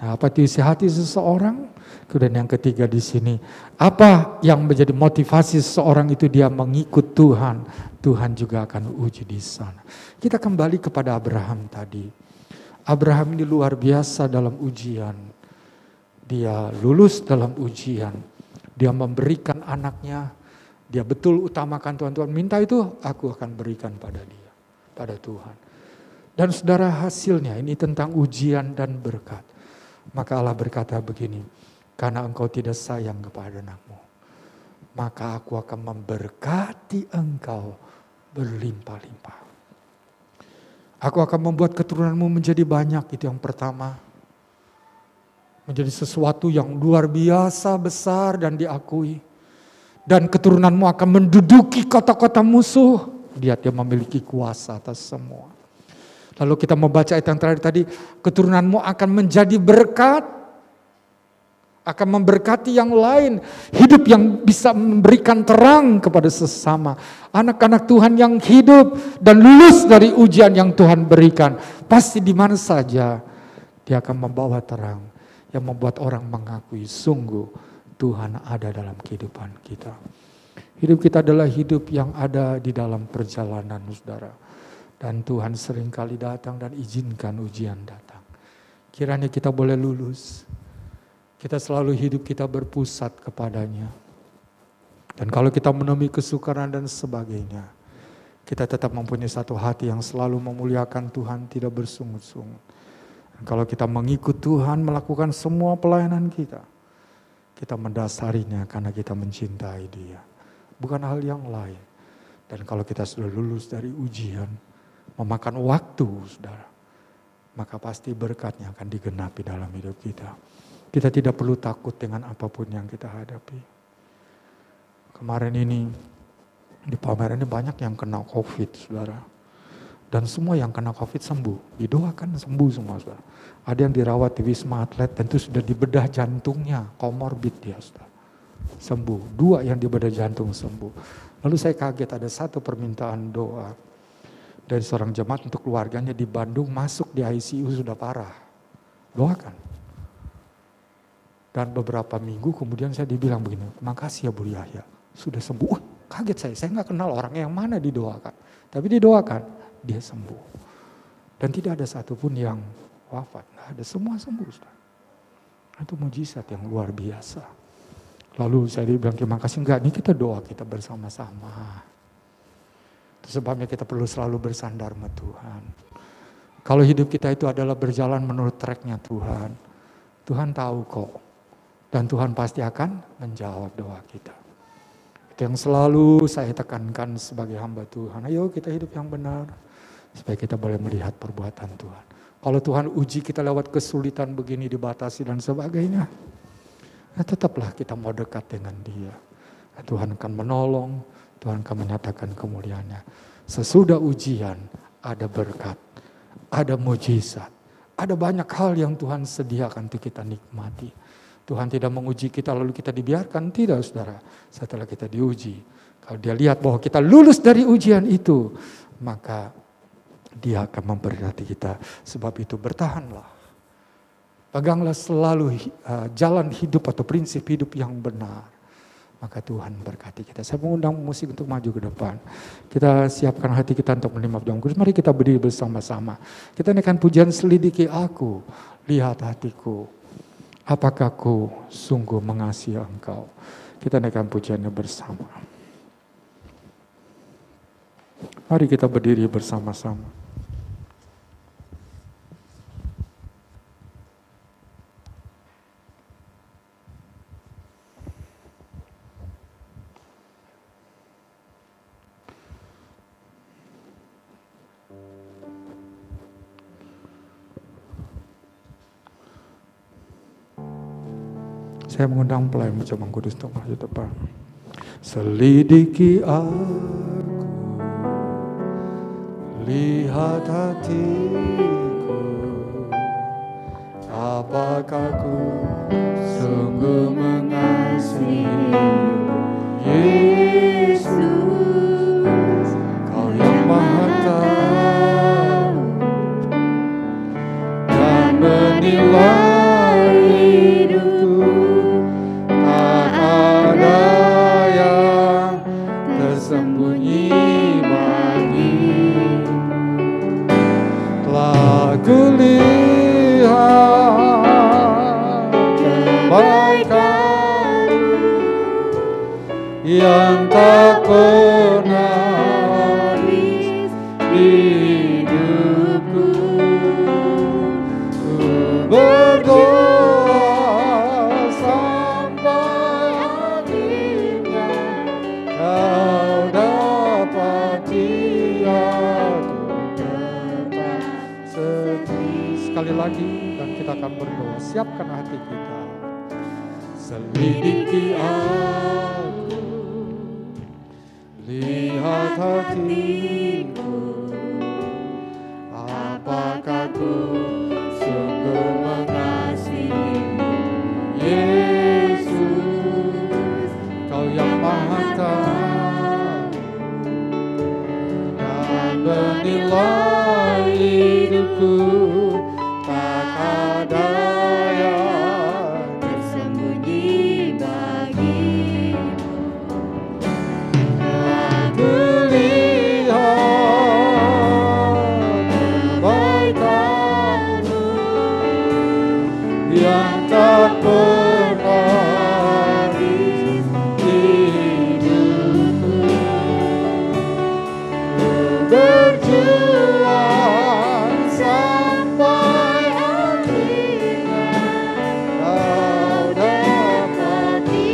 Nah, apa itu isi hati seseorang? Kemudian yang ketiga di sini, apa yang menjadi motivasi seseorang itu dia mengikut Tuhan. Tuhan juga akan uji di sana. Kita kembali kepada Abraham tadi. Abraham ini luar biasa dalam ujian. Dia lulus dalam ujian. Dia memberikan anaknya. Dia betul utamakan Tuhan minta itu, aku akan berikan pada dia, pada Tuhan. Dan saudara, hasilnya ini tentang ujian dan berkat. Maka Allah berkata begini, karena engkau tidak sayang kepada anakmu, maka aku akan memberkati engkau berlimpah-limpah. Aku akan membuat keturunanmu menjadi banyak, itu yang pertama. Menjadi sesuatu yang luar biasa besar dan diakui. Dan keturunanmu akan menduduki kota-kota musuh. Dia memiliki kuasa atas semua. Lalu kita membaca ayat yang terakhir tadi, keturunanmu akan menjadi berkat. Akan memberkati yang lain, hidup yang bisa memberikan terang kepada sesama. Anak-anak Tuhan yang hidup dan lulus dari ujian yang Tuhan berikan, pasti di mana saja dia akan membawa terang yang membuat orang mengakui sungguh Tuhan ada dalam kehidupan kita. Hidup kita adalah hidup yang ada di dalam perjalanan, saudara. Dan Tuhan seringkali datang dan izinkan ujian datang. Kiranya kita boleh lulus. Kita selalu hidup kita berpusat kepadanya. Dan kalau kita menemui kesukaran dan sebagainya, kita tetap mempunyai satu hati yang selalu memuliakan Tuhan, tidak bersungut-sungut. Dan kalau kita mengikut Tuhan, melakukan semua pelayanan kita mendasarinya karena kita mencintai Dia. Bukan hal yang lain. Dan kalau kita sudah lulus dari ujian, memakan waktu, saudara, maka pasti berkatnya akan digenapi dalam hidup kita. Kita tidak perlu takut dengan apapun yang kita hadapi. Kemarin ini, di pameran ini banyak yang kena COVID, saudara. Dan semua yang kena COVID sembuh. Didoakan sembuh semua, saudara. Ada yang dirawat di Wisma Atlet dan itu sudah dibedah jantungnya, komorbid dia, saudara. Sembuh. 2 yang dibedah jantung sembuh. Lalu saya kaget ada 1 permintaan doa dari seorang jemaat untuk keluarganya di Bandung masuk di ICU sudah parah. Doakan. Dan beberapa minggu kemudian saya dibilang begini, makasih ya Bu Yahya, sudah sembuh. Kaget saya gak kenal orang yang mana didoakan. Tapi didoakan, dia sembuh. Dan tidak ada satupun yang wafat, gak ada, semua sembuh. Itu mujizat yang luar biasa. Lalu saya dibilang terima kasih, enggak, ini kita doa kita bersama-sama. Itu sebabnya kita perlu selalu bersandar sama Tuhan. Kalau hidup kita itu adalah berjalan menurut tracknya Tuhan, Tuhan tahu kok. Dan Tuhan pasti akan menjawab doa kita. Itu yang selalu saya tekankan sebagai hamba Tuhan. Ayo kita hidup yang benar. Supaya kita boleh melihat perbuatan Tuhan. Kalau Tuhan uji kita lewat kesulitan begini, dibatasi dan sebagainya. Nah, tetaplah kita mau dekat dengan Dia. Nah, Tuhan akan menolong. Tuhan akan menyatakan kemuliaannya. Sesudah ujian ada berkat. Ada mujizat. Ada banyak hal yang Tuhan sediakan untuk kita nikmati. Tuhan tidak menguji kita lalu kita dibiarkan. Tidak, saudara. Setelah kita diuji. Kalau Dia lihat bahwa kita lulus dari ujian itu. Maka Dia akan memberkati kita. Sebab itu bertahanlah. Peganglah selalu jalan hidup atau prinsip hidup yang benar. maka Tuhan berkati kita. Saya mengundang musik untuk maju ke depan. Kita siapkan hati kita untuk menerima perjamuan kudus. Mari kita berdiri bersama-sama. Kita naikkan pujian selidiki aku, lihat hatiku. Apakah aku sungguh mengasihi engkau? Kita naikkan pujiannya bersama. Mari kita berdiri bersama-sama. Saya mengundang pelayan perjamuan kudus untuk maju depan. Selidiki aku, lihat hatiku, apakah ku sungguh mengasihi Yesus, Kau yang Maha Tahu dan menilai hidupku. Tersembunyi bagimu, telah kulihat kebaikan-Mu yang tak pernah habis di hidupku. Ku berdoa sampai akhirnya Kau dapati aku tetap setia. Sekali lagi dan kita akan berdoa. Siapkan hati kita. Selidiki aku, lihat hatiku, apakah ku sungguh mengasihi Yesus, Kau yang Maha Tahu dan menilai hidupku. Tak ada yang tersembunyi bagimu. Aku lihat kebaikan-Mu yang tak pernah habis di hidupku. Ku berjuang sampai akhirnya Kau dapati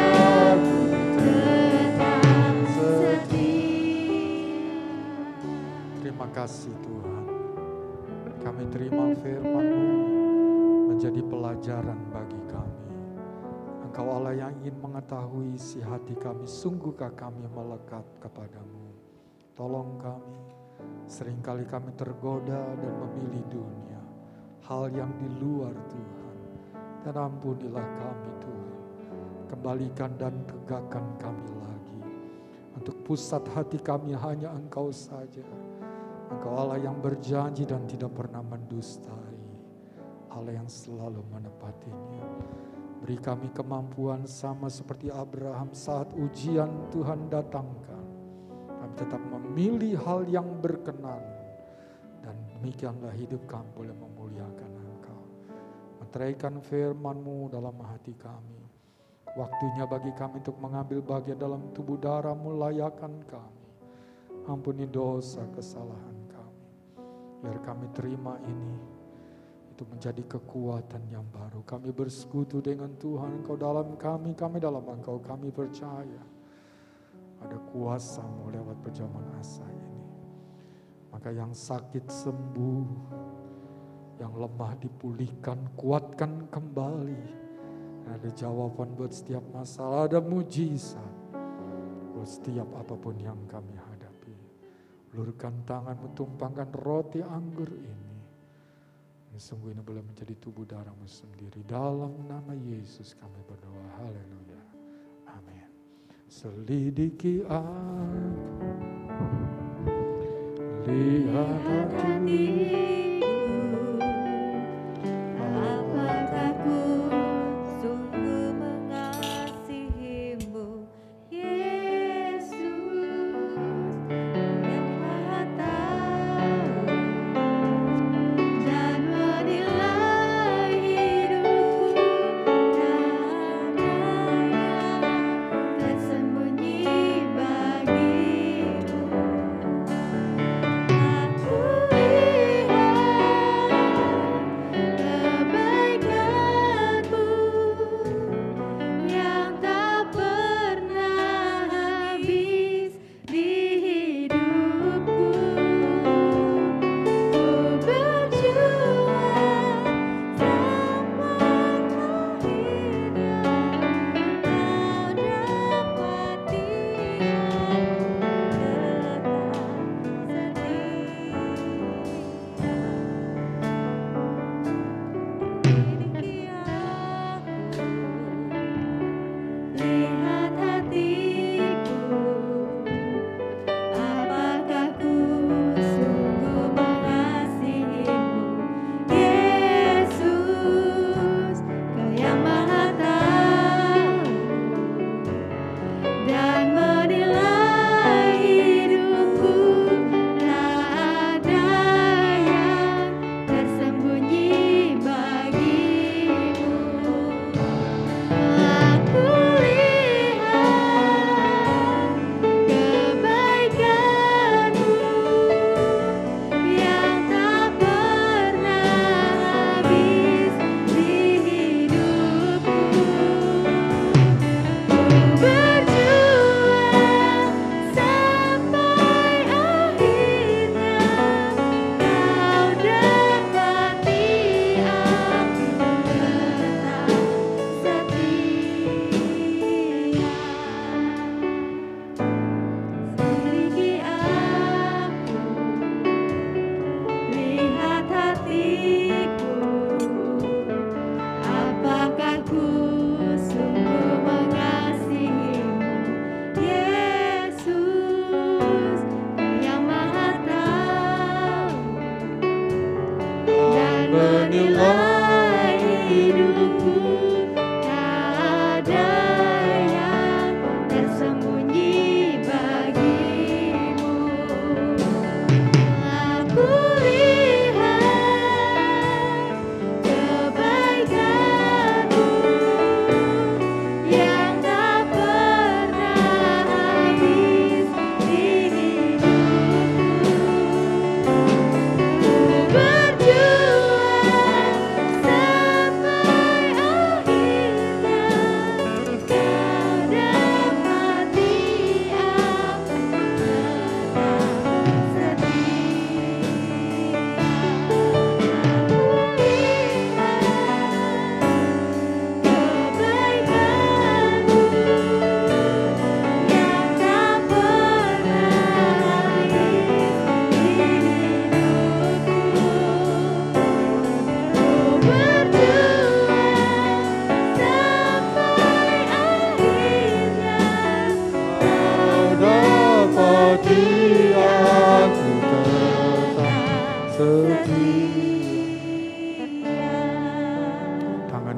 aku tetap setia. Terima kasih Tuhan. Kami terima firman-Mu menjadi pelajaran bagi kami. Engkau Allah yang ingin mengetahui isi hati kami, sungguhkah kami melekat kepadamu. Tolong kami, seringkali kami tergoda dan memilih dunia, hal yang di luar Tuhan. Dan ampunilah kami Tuhan, kembalikan dan tegakkan kami lagi. Untuk pusat hati kami hanya Engkau saja. Engkau Allah yang berjanji dan tidak pernah mendustai, Allah yang selalu menepatinya. Beri kami kemampuan sama seperti Abraham saat ujian Tuhan datangkan. Kami tetap memilih hal yang berkenan. Dan demikianlah hidup kami boleh memuliakan Engkau. Meteraikan firman-Mu dalam hati kami. Waktunya bagi kami untuk mengambil bagian dalam tubuh darah-Mu, layakan kami. Ampuni dosa kesalahan kami. Biar kami terima ini. Itu menjadi kekuatan yang baru. Kami bersekutu dengan Tuhan, Engkau dalam kami dalam Engkau. Kami percaya ada kuasa-Mu lewat perjamuan asa ini. Maka yang sakit sembuh, yang lemah dipulihkan, kuatkan kembali. Ada jawaban buat setiap masalah, ada mujizat buat setiap apapun yang kami hadapi. Ulurkan tangan-Mu, tumpangkan roti anggur ini. Sungguh ini boleh menjadi tubuh darah-Mu sendiri. Dalam nama Yesus kami berdoa. Haleluya. Amin. Selidiki aku, lihat hatiku, apakah ku sungguh mengasihi-Mu.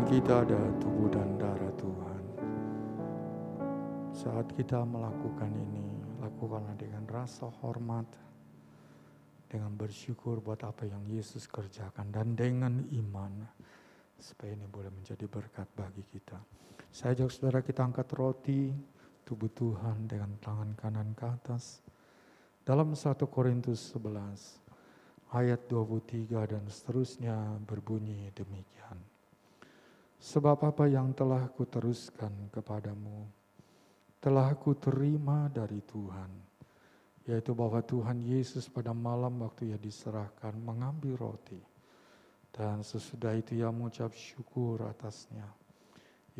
Tuhan kita adalah tubuh dan darah Tuhan. Saat kita melakukan ini, lakukanlah dengan rasa hormat, dengan bersyukur buat apa yang Yesus kerjakan, dan dengan iman, supaya ini boleh menjadi berkat bagi kita. Saya ajak saudara kita angkat roti, tubuh Tuhan dengan tangan kanan ke atas. Dalam 1 Korintus 11, ayat 23 dan seterusnya berbunyi demikian. Sebab apa yang telah kuteruskan kepadamu, telah kuterima dari Tuhan, yaitu bahwa Tuhan Yesus pada malam waktu ia diserahkan mengambil roti, dan sesudah itu ia mengucap syukur atasnya.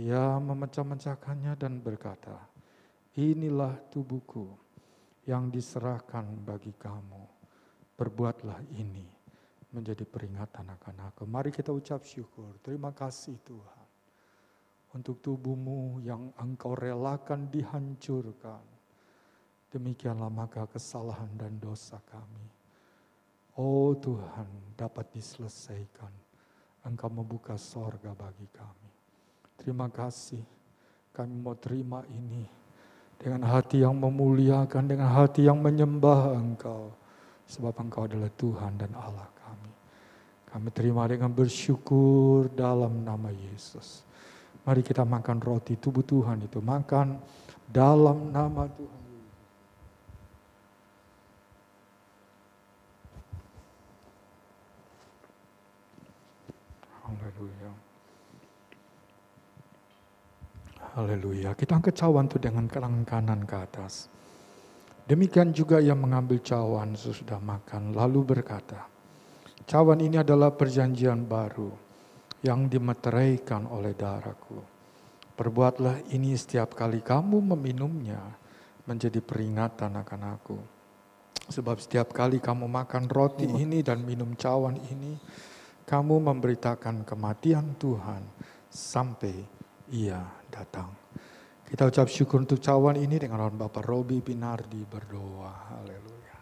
Ia memecah-mecahkannya dan berkata, inilah tubuhku yang diserahkan bagi kamu. Perbuatlah ini menjadi peringatan akan aku. Mari kita ucap syukur. Terima kasih Tuhan untuk tubuhmu yang engkau relakan dihancurkan. Demikianlah maka kesalahan dan dosa kami, oh Tuhan, dapat diselesaikan. Engkau membuka sorga bagi kami. Terima kasih, kami mau terima ini dengan hati yang memuliakan, dengan hati yang menyembah Engkau. Sebab Engkau adalah Tuhan dan Allah kami. Kami terima dengan bersyukur dalam nama Yesus. Mari kita makan roti tubuh Tuhan itu. Makan dalam nama Tuhan. Haleluya. Haleluya. Kita angkat cawan itu dengan tangan kanan ke atas. Demikian juga ia mengambil cawan sesudah makan, lalu berkata, cawan ini adalah perjanjian baru yang dimeteraikan oleh darahku. Perbuatlah ini setiap kali kamu meminumnya menjadi peringatan akan aku. Sebab setiap kali kamu makan roti ini dan minum cawan ini, kamu memberitakan kematian Tuhan sampai ia datang. Kita ucap syukur untuk cawan ini dengan orang Bapak Robi Binardi berdoa. Haleluya.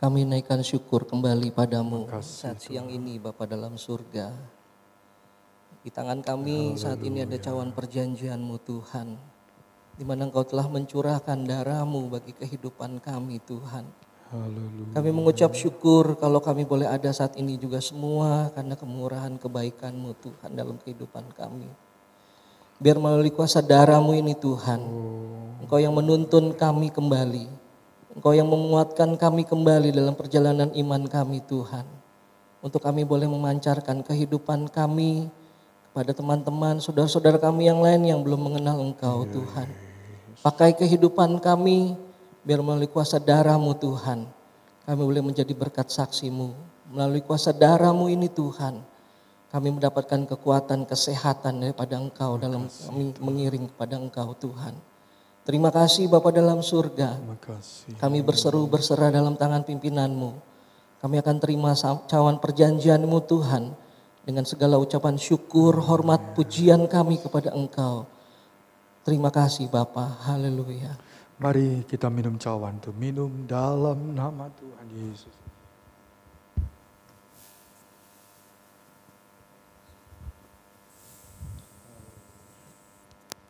Kami naikkan syukur kembali padamu Makasih, saat siang Tuhan. ini Bapa dalam surga. Di tangan kami saat ini ada cawan perjanjian-Mu Tuhan. Di mana Engkau telah mencurahkan darah-Mu bagi kehidupan kami Tuhan. Haleluya. Kami mengucap syukur kalau kami boleh ada saat ini juga semua karena kemurahan kebaikan-Mu Tuhan dalam kehidupan kami. Biar melalui kuasa darah-Mu ini Tuhan, Engkau yang menuntun kami kembali. Engkau yang menguatkan kami kembali dalam perjalanan iman kami Tuhan. Untuk kami boleh memancarkan kehidupan kami kepada teman-teman, saudara-saudara kami yang lain yang belum mengenal Engkau Tuhan. Pakai kehidupan kami, biar melalui kuasa darah-Mu Tuhan, kami boleh menjadi berkat saksi-Mu. Melalui kuasa darah-Mu ini Tuhan, kami mendapatkan kekuatan, kesehatan daripada Engkau dalam kami mengiring kepada Engkau Tuhan. Terima kasih Bapa dalam surga. Terima kasih. Kami berseru berserah dalam tangan pimpinan-Mu. Kami akan terima cawan perjanjian-Mu Tuhan dengan segala ucapan syukur, hormat, pujian kami kepada Engkau. Terima kasih Bapa. Haleluya. Mari kita minum cawan itu. Minum dalam nama Tuhan Yesus.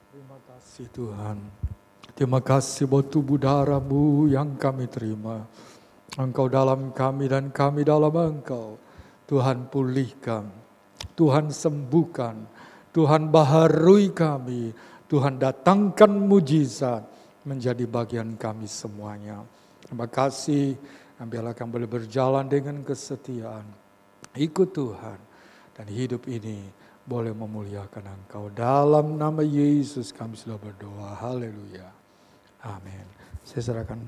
Terima kasih Tuhan. Terima kasih buat tubuh darah-Mu yang kami terima. Engkau dalam kami dan kami dalam Engkau. Tuhan pulihkan, Tuhan sembuhkan, Tuhan baharui kami, Tuhan datangkan mujizat menjadi bagian kami semuanya. Terima kasih, biarlah kami boleh berjalan dengan kesetiaan. Ikut Tuhan dan hidup ini boleh memuliakan Engkau. Dalam nama Yesus kami sudah berdoa. Haleluya. Amin. Saya serahkan.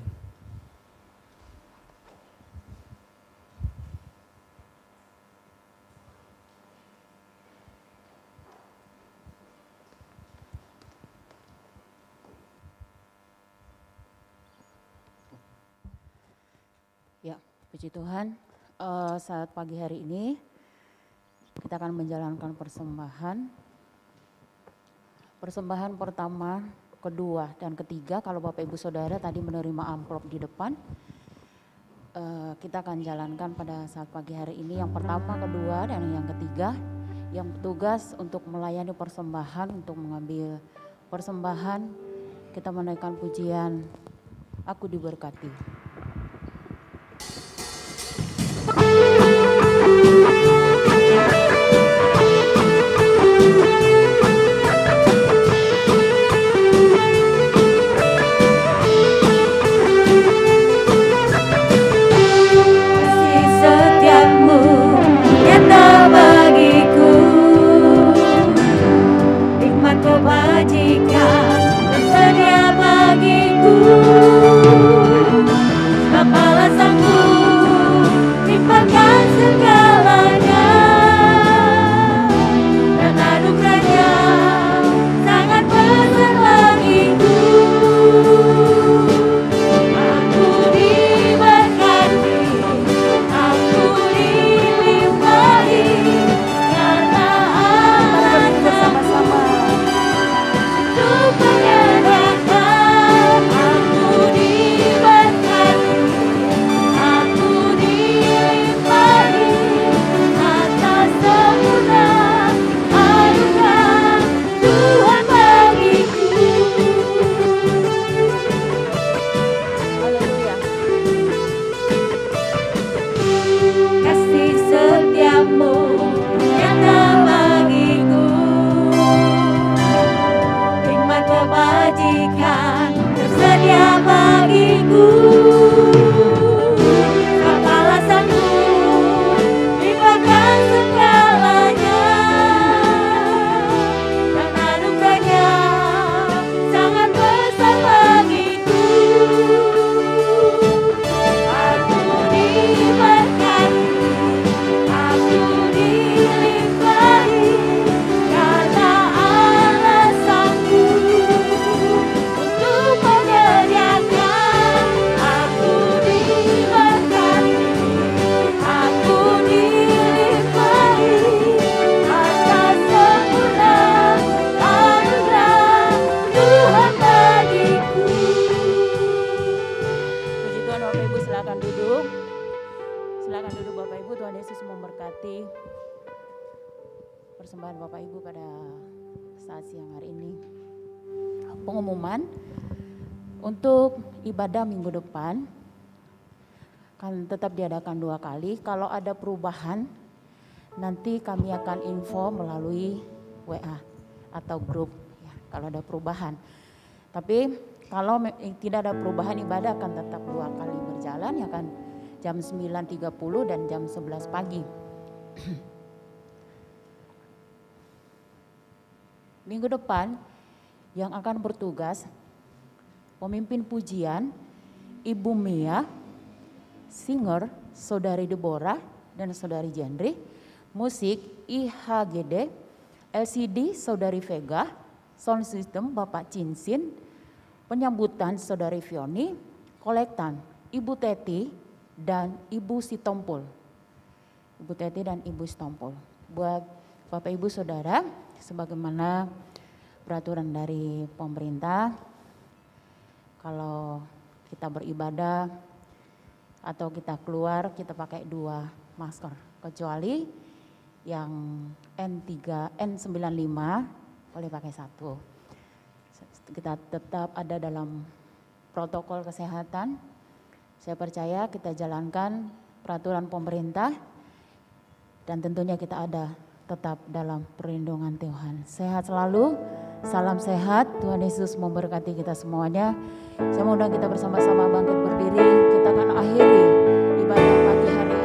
Ya, puji Tuhan. Saat pagi hari ini kita akan menjalankan persembahan. Persembahan pertama, kedua, dan ketiga. Kalau Bapak Ibu Saudara tadi menerima amplop di depan, kita akan jalankan pada saat pagi hari ini. Yang pertama, kedua, dan yang ketiga. yang bertugas untuk melayani persembahan, untuk mengambil persembahan, kita menaikkan pujian, Aku Diberkati. Kasih setiamu nyata bagiku, nikmat kebajikan tersedia bagiku. Sebab alasanku limpahkan segalanya, dan anugerahnya sangat besar bagiku. Aku diberkati, aku dilimpahi, karena Mari berdiri bersama-sama. untuk menyediakan. Aku diberkati, aku dilimpahi, atas sempurna anugerah Tuhan bagiku. Haleluya. Kasih setiamu nyata bagiku, nikmat kebajikan tersedia bagiku. Sebab alasanku limpahkan segalanya, dan anugerahnya sangat besar bagiku. Aku diberkati, aku dilimpahi, karena alasanku untuk menyediakan. Aku diberkati, aku dilimpahi, atas sempurna anugerah Tuhan bagiku. Puji Tuhan, Bapak Ibu silakan duduk. Silakan duduk Bapak Ibu, Tuhan Yesus memberkati persembahan Bapak Ibu pada saat siang hari ini. Pengumuman untuk ibadah minggu depan akan tetap diadakan 2 kali. Kalau ada perubahan nanti kami akan info melalui WA atau grup ya, kalau ada perubahan. Tapi kalau tidak ada perubahan, ibadah akan tetap 2 kali berjalan, ya kan, jam 9.30 dan jam 11 pagi. Minggu depan yang akan bertugas pemimpin pujian Ibu Mia, singer Saudari Deborah dan Saudari Jendri, musik IHGD, LCD Saudari Vega, sound system Bapak Cinsin, penyambutan Saudari Fioni, kolektan Ibu Teti dan Ibu Sitompul. Ibu Teti dan Ibu Sitompul. Buat Bapak Ibu Saudara, sebagaimana peraturan dari pemerintah, kalau kita beribadah atau kita keluar, kita pakai 2 masker. Kecuali yang N95 boleh pakai 1. Kita tetap ada dalam protokol kesehatan. Saya percaya kita jalankan peraturan pemerintah dan tentunya kita ada tetap dalam perlindungan Tuhan. Sehat selalu, salam sehat, Tuhan Yesus memberkati kita semuanya. Saya mohon kita bersama-sama bangkit berdiri, kita akan akhiri ibadah pagi hari ini.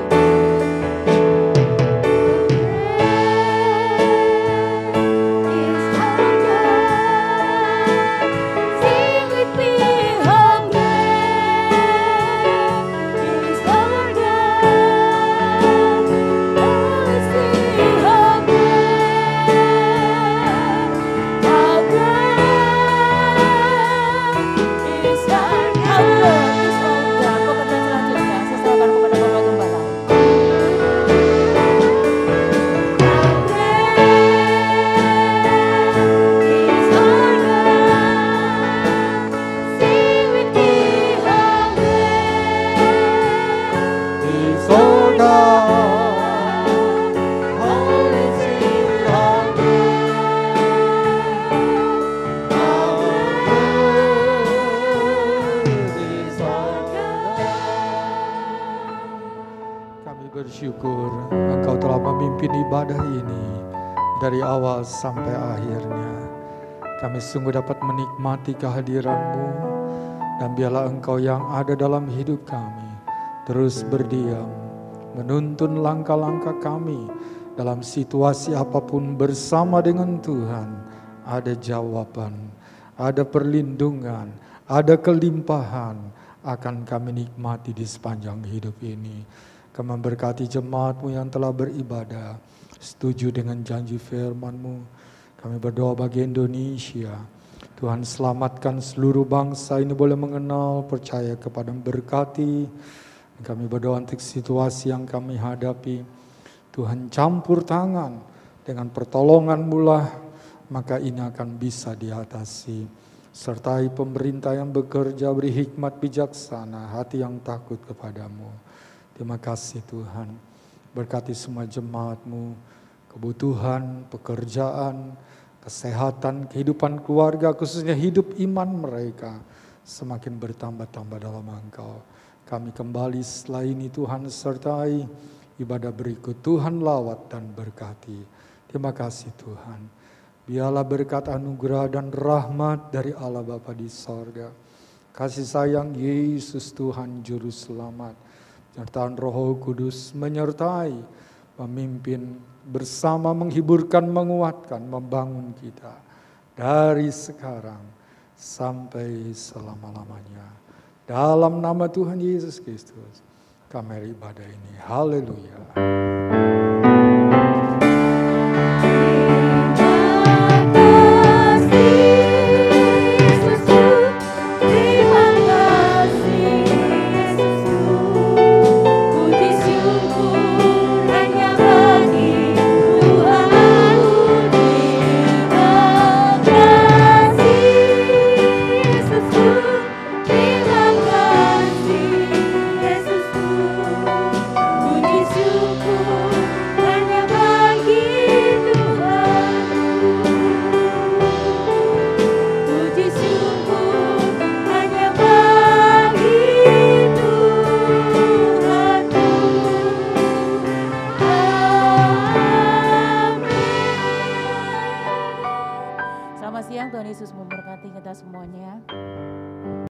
Is our God. awal sampai akhirnya. Kami sungguh dapat menikmati kehadiran-Mu, dan biarlah Engkau yang ada dalam hidup kami terus berdiam, menuntun langkah-langkah kami dalam situasi apapun. Bersama dengan Tuhan ada jawaban, ada perlindungan, ada kelimpahan akan kami nikmati di sepanjang hidup ini. Kami memberkati jemaat-Mu yang telah beribadah setuju dengan janji firman-Mu. Kami berdoa bagi Indonesia. Tuhan, selamatkan seluruh bangsa ini boleh mengenal, percaya kepada berkati. Kami berdoa untuk situasi yang kami hadapi. Tuhan, campur tangan dengan pertolongan-Mu lah, maka ini akan bisa diatasi. Sertai pemerintah yang bekerja, beri hikmat bijaksana, hati yang takut kepadamu. Terima kasih Tuhan. Berkati semua jemaat-Mu, kebutuhan, pekerjaan, kesehatan, kehidupan keluarga, khususnya hidup iman mereka semakin bertambah-tambah dalam Engkau. Kami kembali setelah ini Tuhan sertai ibadah berikut. Tuhan lawat dan berkati. Terima kasih Tuhan. Biarlah berkat anugerah dan rahmat dari Allah Bapa di sorga, kasih sayang Yesus Tuhan Juru Selamat, penyertaan Roh Kudus menyertai, memimpin, bersama menghiburkan, menguatkan, membangun kita dari sekarang sampai selama-lamanya. Dalam nama Tuhan Yesus Kristus kami ibadah ini. Haleluya. Selamat siang, Tuhan Yesus memberkati kita semuanya.